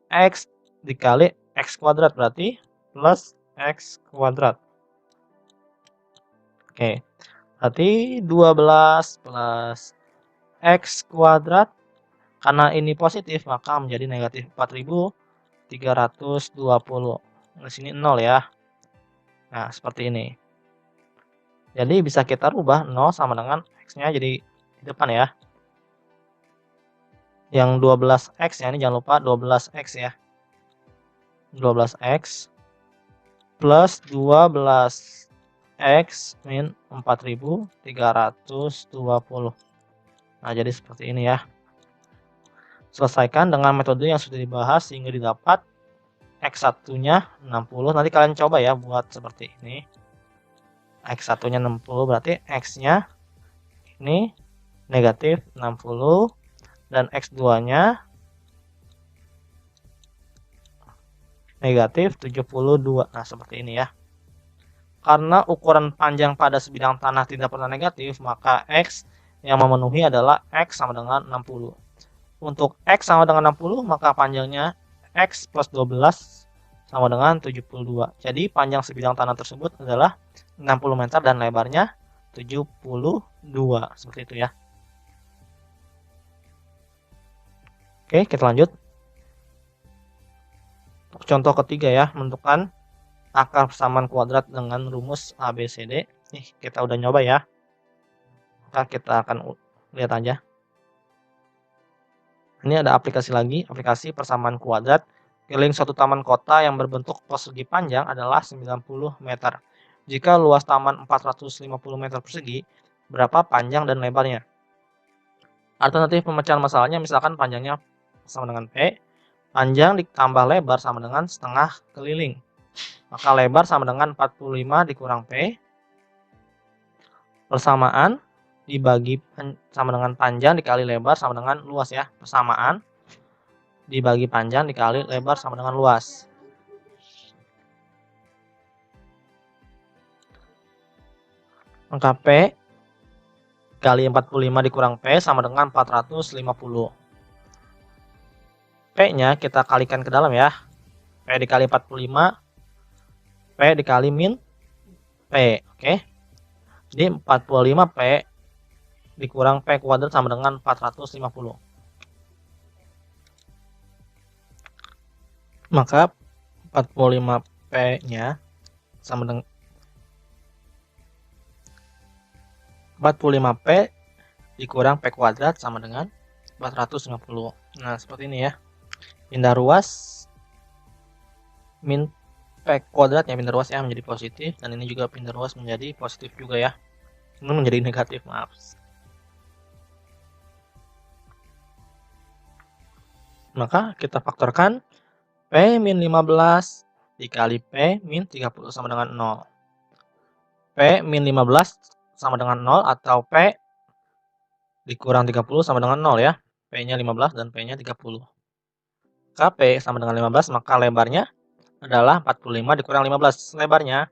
X dikali X kuadrat berarti plus X kuadrat. Oke, berarti 12 plus X kuadrat. Karena ini positif maka menjadi negatif 4320. Di sini 0 ya. Nah, seperti ini. Jadi bisa kita rubah 0 sama dengan X-nya jadi di depan ya. Yang 12X ya, ini jangan lupa 12X ya. 12X plus 12X min 4320. Nah, jadi seperti ini ya. Selesaikan dengan metode yang sudah dibahas sehingga didapat X1-nya 60. Nanti kalian coba ya buat seperti ini. X1-nya 60 berarti X-nya ini negatif 60 dan X2-nya negatif 72. Nah, seperti ini ya. Karena ukuran panjang pada sebidang tanah tidak pernah negatif, maka X yang memenuhi adalah X sama dengan 60. Untuk X sama dengan 60, maka panjangnya X plus 12 sama dengan 72. Jadi panjang sebidang tanah tersebut adalah 60 meter dan lebarnya 72. Seperti itu ya. Oke, kita lanjut. Contoh ketiga ya, menentukan akar persamaan kuadrat dengan rumus ABCD. Nih, kita udah nyoba ya. Maka kita akan lihat aja. Ini ada aplikasi lagi, aplikasi persamaan kuadrat. Keliling suatu taman kota yang berbentuk persegi panjang adalah 90 meter. Jika luas taman 450 meter persegi, berapa panjang dan lebarnya? Alternatif pemecahan masalahnya misalkan panjangnya sama dengan P, panjang ditambah lebar sama dengan setengah keliling. Maka lebar sama dengan 45 dikurang P. Persamaan dibagi sama dengan panjang dikali lebar sama dengan luas ya. Persamaan dibagi panjang dikali lebar sama dengan luas. Maka P kali 45 dikurang P sama dengan 450. P-nya kita kalikan ke dalam ya. P dikali 45, P dikali min P. Oke. Jadi 45P dikurang P kuadrat sama dengan 450. Maka 45P-nya sama dengan 45P dikurang P kuadrat sama dengan 450. Nah, seperti ini ya. Pindah ruas min P kuadrat ya, pindah ruas ya menjadi positif, dan ini juga pindah ruas menjadi positif juga ya. Ini menjadi negatif, maaf. Maka kita faktorkan P min 15 dikali P min 30 sama dengan 0. P min 15 sama dengan 0 atau P dikurang 30 sama dengan 0 ya. P-nya 15 dan P-nya 30. Maka P sama dengan 15, maka lebarnya adalah 45 dikurang 15. Lebarnya,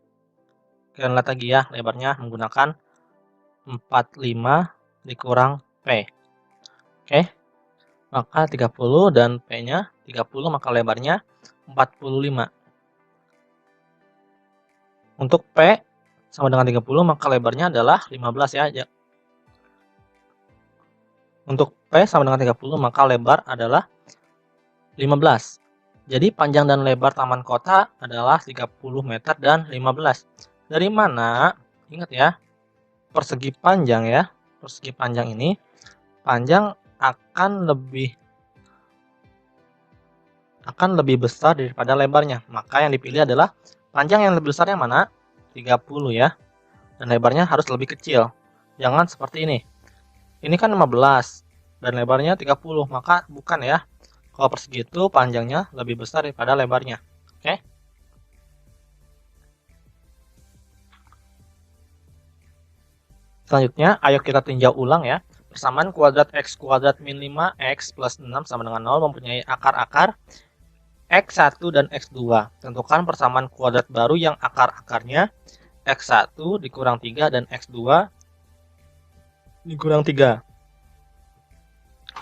kita lihat lagi ya, lebarnya menggunakan 45 dikurang P. Oke. Maka 30 dan P-nya 30, maka lebarnya 45. Untuk P sama dengan 30, maka lebarnya adalah 15 ya. Untuk P sama dengan 30, maka lebar adalah 15. Jadi panjang dan lebar taman kota adalah 30 meter dan 15. Dari mana? Ingat ya, persegi panjang ya. Persegi panjang ini, panjang akan lebih besar daripada lebarnya. Maka yang dipilih adalah panjang yang lebih besar yang mana? 30 ya. Dan lebarnya harus lebih kecil. Jangan seperti ini. Ini kan 15 dan lebarnya 30, maka bukan ya. Kalau persegi itu panjangnya lebih besar daripada lebarnya. Oke. Selanjutnya, ayo kita tinjau ulang ya. Persamaan kuadrat x kuadrat min 5x plus 6 sama dengan 0 mempunyai akar-akar x1 dan x2. Tentukan persamaan kuadrat baru yang akar-akarnya x1 dikurang 3 dan x2 dikurang 3.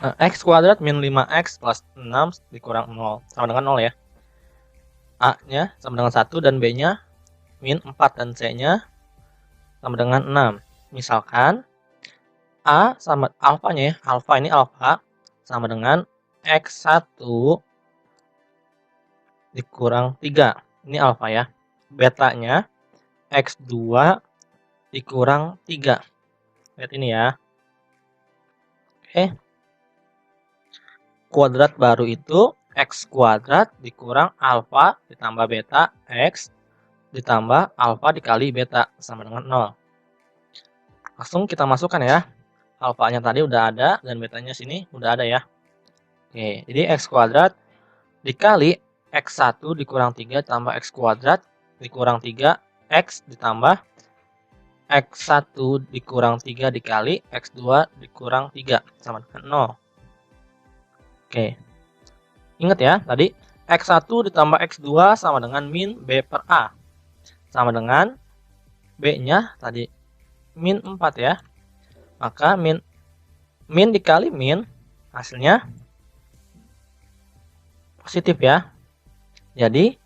Nah, x kuadrat min 5x plus 6 dikurang 0 sama dengan 0 ya. A-nya sama dengan 1 dan B-nya min 4 dan C-nya sama dengan 6. Misalkan A sama alfanya ya, alfa ini alfa sama dengan x1 dikurang 3. Ini alfa ya. Betanya x2 dikurang 3. Lihat ini ya. Oke. Kuadrat baru itu x kuadrat dikurang alfa ditambah beta x ditambah alfa dikali beta sama dengan 0. Langsung kita masukkan ya. Alfanya tadi udah ada dan betanya sini udah ada ya. Oke, jadi x kuadrat dikali x1 dikurang 3 tambah x kuadrat dikurang 3 x ditambah x1 dikurang 3 dikali x2 dikurang 3 sama dengan 0. Oke. Ingat ya, tadi x1 ditambah x2 sama dengan min b per a. Sama dengan b-nya tadi min 4 ya. Maka min dikali min hasilnya positif ya. Jadi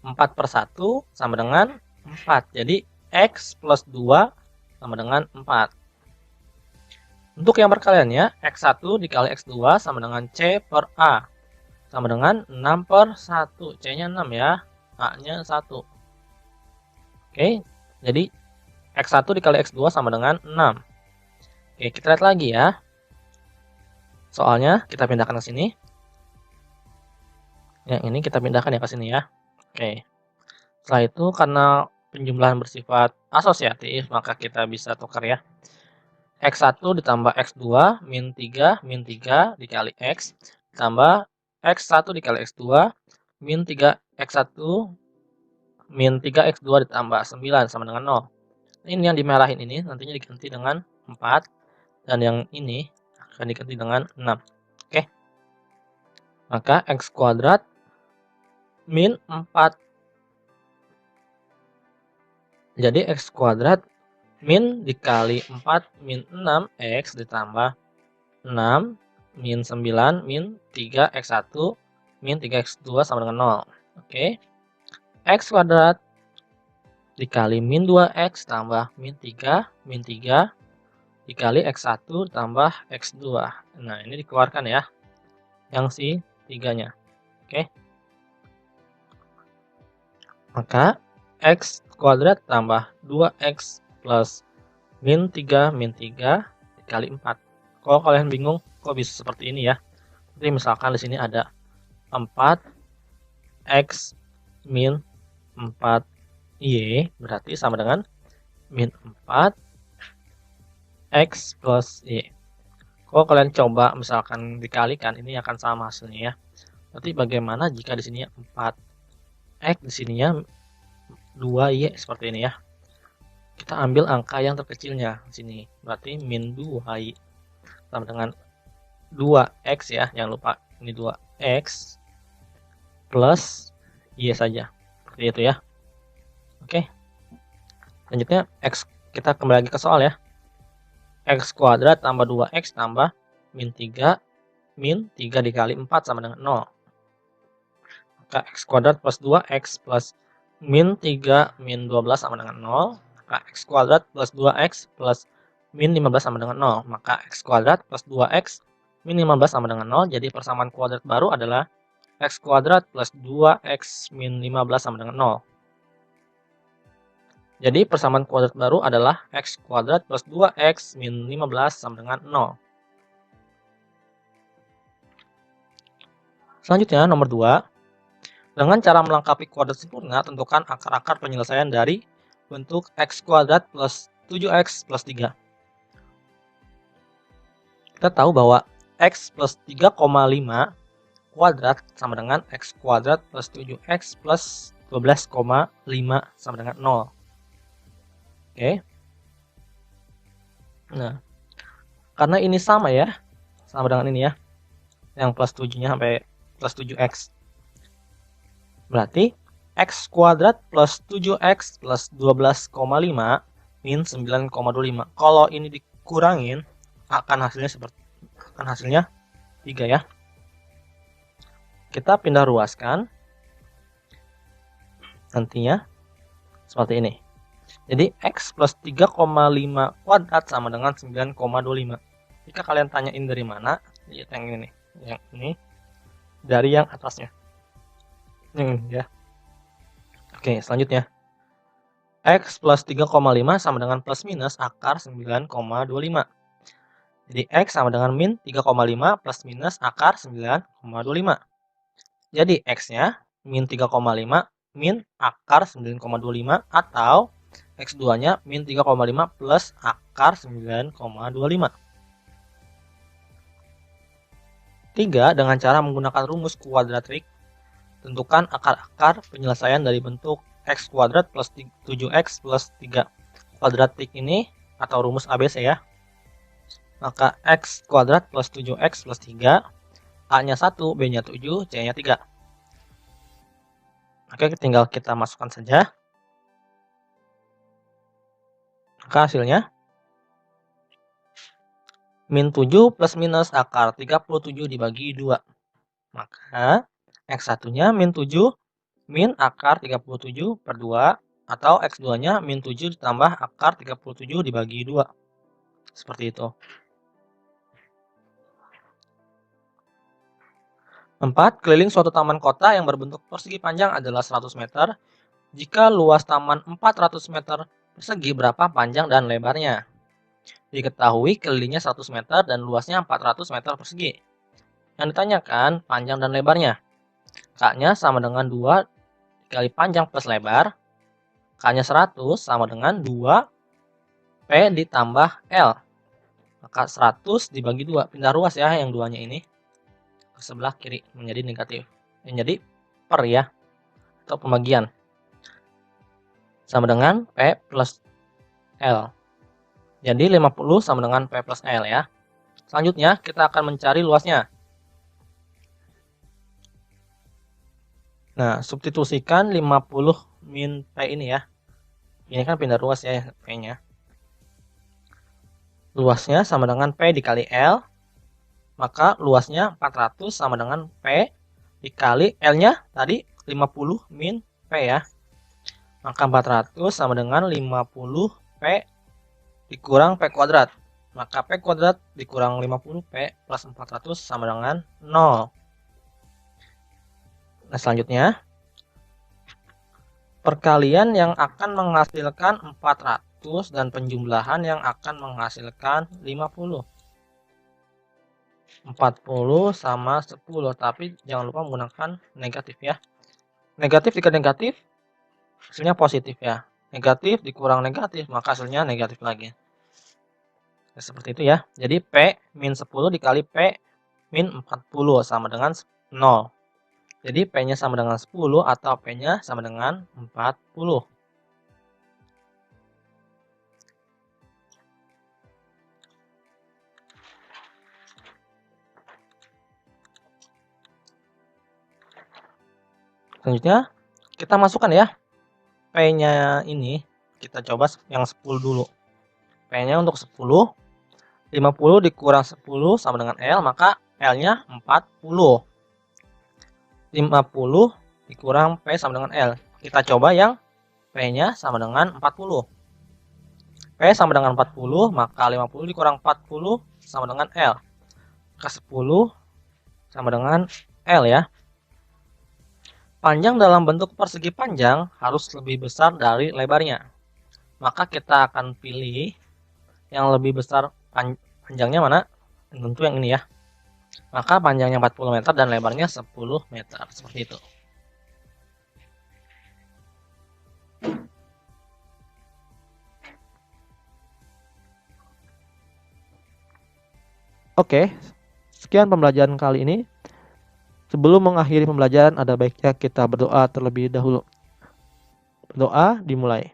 4 per 1 sama dengan 4. Jadi x plus 2 sama dengan 4. Untuk yang berkaliannya x1 dikali x2 sama dengan c per a. Sama dengan 6 per 1. C-nya 6 ya. A-nya 1. Oke. Jadi x1 dikali x2 sama dengan 6. Oke, kita lihat lagi ya. Soalnya kita pindahkan ke sini. Yang ini kita pindahkan ya ke sini ya. Oke. Setelah itu karena penjumlahan bersifat asosiatif, maka kita bisa tukar ya. X1 ditambah X2 min 3 dikali X ditambah X1 dikali X2 min 3 X1 min 3 X2 ditambah 9 sama dengan 0. Ini yang dimerahin ini nantinya diganti dengan 4 dan yang ini akan diganti dengan 6. Oke. Maka X kuadrat min 4. Jadi X kuadrat min dikali 4 min 6x ditambah 6 min 9 min 3 x1 min 3 x2 sama dengan 0. Oke. X kuadrat dikali min 2x tambah min 3 dikali x1 tambah x2. Nah, ini dikeluarkan ya. Yang si 3-nya. Oke. Maka x kuadrat tambah 2x plus min 3 dikali 4. Kalau kalian bingung kok bisa seperti ini ya. Jadi misalkan di sini ada 4x min 4y berarti sama dengan min 4x plus y. Kalau kalian coba misalkan dikalikan ini akan sama hasilnya ya. Berarti bagaimana jika di sini 4x di sininya 2y seperti ini ya. Kita ambil angka yang terkecilnya di sini. Berarti min 2y sama dengan 2x ya. Jangan lupa ini 2x plus y saja. Seperti itu ya. Oke. Selanjutnya x, kita kembali lagi ke soal ya. X kuadrat tambah 2x tambah min 3 dikali 4 sama dengan 0. Maka x kuadrat plus 2x plus min 3 min 12 sama dengan 0. Maka x kuadrat plus 2x plus min 15 sama dengan 0. Maka x kuadrat plus 2x min 15 sama dengan 0. Jadi persamaan kuadrat baru adalah x kuadrat plus 2x min 15 sama dengan 0. Jadi persamaan kuadrat baru adalah x kuadrat plus 2x min 15 sama dengan 0. Selanjutnya nomor 2. Dengan cara melengkapi kuadrat sempurna, tentukan akar-akar penyelesaian dari bentuk x kuadrat plus 7x plus 3. Kita tahu bahwa x plus 3,5 kuadrat sama dengan x kuadrat plus 7x plus 12,5 sama dengan 0. Oke. Nah, karena ini sama ya, sama dengan ini ya, yang plus 7-nya sampai plus 7x. Berarti x kuadrat plus 7x plus 12,5 min 9,25. Kalau ini dikurangin, akan hasilnya 3 ya. Kita pindah ruaskan nantinya seperti ini. Jadi x plus 3,5 kuadrat sama dengan 9,25. Jika kalian tanyain dari mana, lihat yang ini nih. Yang ini dari yang atasnya. Yang ini ya. Oke, selanjutnya. X plus 3,5 sama dengan plus minus akar 9,25. Jadi X sama dengan min 3,5 plus minus akar 9,25. Jadi X-nya min 3,5 min akar 9,25 atau X2-nya min 3,5 plus akar 9,25. 3. Dengan cara menggunakan rumus kuadratrik, tentukan akar-akar penyelesaian dari bentuk X kuadrat plus 7X plus 3. Kuadratrik ini atau rumus ABC ya. Maka X kuadrat plus 7X plus 3, A-nya 1, B-nya 7, C-nya 3. Oke, tinggal kita masukkan saja. Maka hasilnya min 7 plus minus akar 37 dibagi 2. Maka X1-nya min 7 min akar 37 per 2 atau X2-nya min 7 ditambah akar 37 dibagi 2. Seperti itu. 4. Keliling suatu taman kota yang berbentuk persegi panjang adalah 100 meter. Jika luas taman 400 meter persegi, berapa panjang dan lebarnya? Diketahui kelilingnya 100 meter dan luasnya 400 meter persegi. Yang ditanyakan panjang dan lebarnya. K-nya sama dengan 2 dikali panjang plus lebar. K-nya 100 sama dengan 2 P ditambah L. Maka 100 dibagi 2. Pindah ruas ya yang 2-nya ini. Sebelah kiri menjadi negatif, menjadi per ya, atau pembagian, sama dengan P plus L. Jadi 50 sama dengan P plus L ya. Selanjutnya kita akan mencari luasnya. Nah, substitusikan 50 min P ini ya. Ini kan pindah ruas ya P-nya. Luasnya sama dengan P dikali L. Maka luasnya 400 sama dengan P dikali L-nya tadi 50 min P ya. Maka 400 sama dengan 50 P dikurang P kuadrat. Maka P kuadrat dikurang 50 P plus 400 sama dengan 0. Nah, selanjutnya perkalian yang akan menghasilkan 400 dan penjumlahan yang akan menghasilkan 50. 40 sama 10, tapi jangan lupa menggunakan negatif ya. Negatif dikali negatif, hasilnya positif ya. Negatif dikurang negatif, maka hasilnya negatif lagi. Nah, seperti itu ya. Jadi P min 10 dikali P min 40 sama dengan 0. Jadi P-nya sama dengan 10 atau P-nya sama dengan 40. Selanjutnya kita masukkan ya P-nya ini, kita coba yang 10 dulu. P-nya untuk 10, 50 dikurang 10 sama dengan L, maka L-nya 40. 50 dikurang P sama dengan L. Kita coba yang P-nya sama dengan 40. P sama dengan 40, maka 50 dikurang 40 sama dengan L. Maka 10 sama dengan L ya. Panjang dalam bentuk persegi panjang harus lebih besar dari lebarnya. Maka kita akan pilih yang lebih besar panjangnya mana? Tentu yang ini ya. Maka panjangnya 40 meter dan lebarnya 10 meter. Seperti itu. Oke, sekian pembelajaran kali ini. Sebelum mengakhiri pembelajaran, ada baiknya kita berdoa terlebih dahulu. Berdoa dimulai.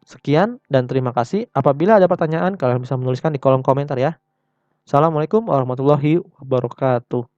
Sekian dan terima kasih. Apabila ada pertanyaan, kalian bisa menuliskan di kolom komentar ya. Assalamualaikum warahmatullahi wabarakatuh.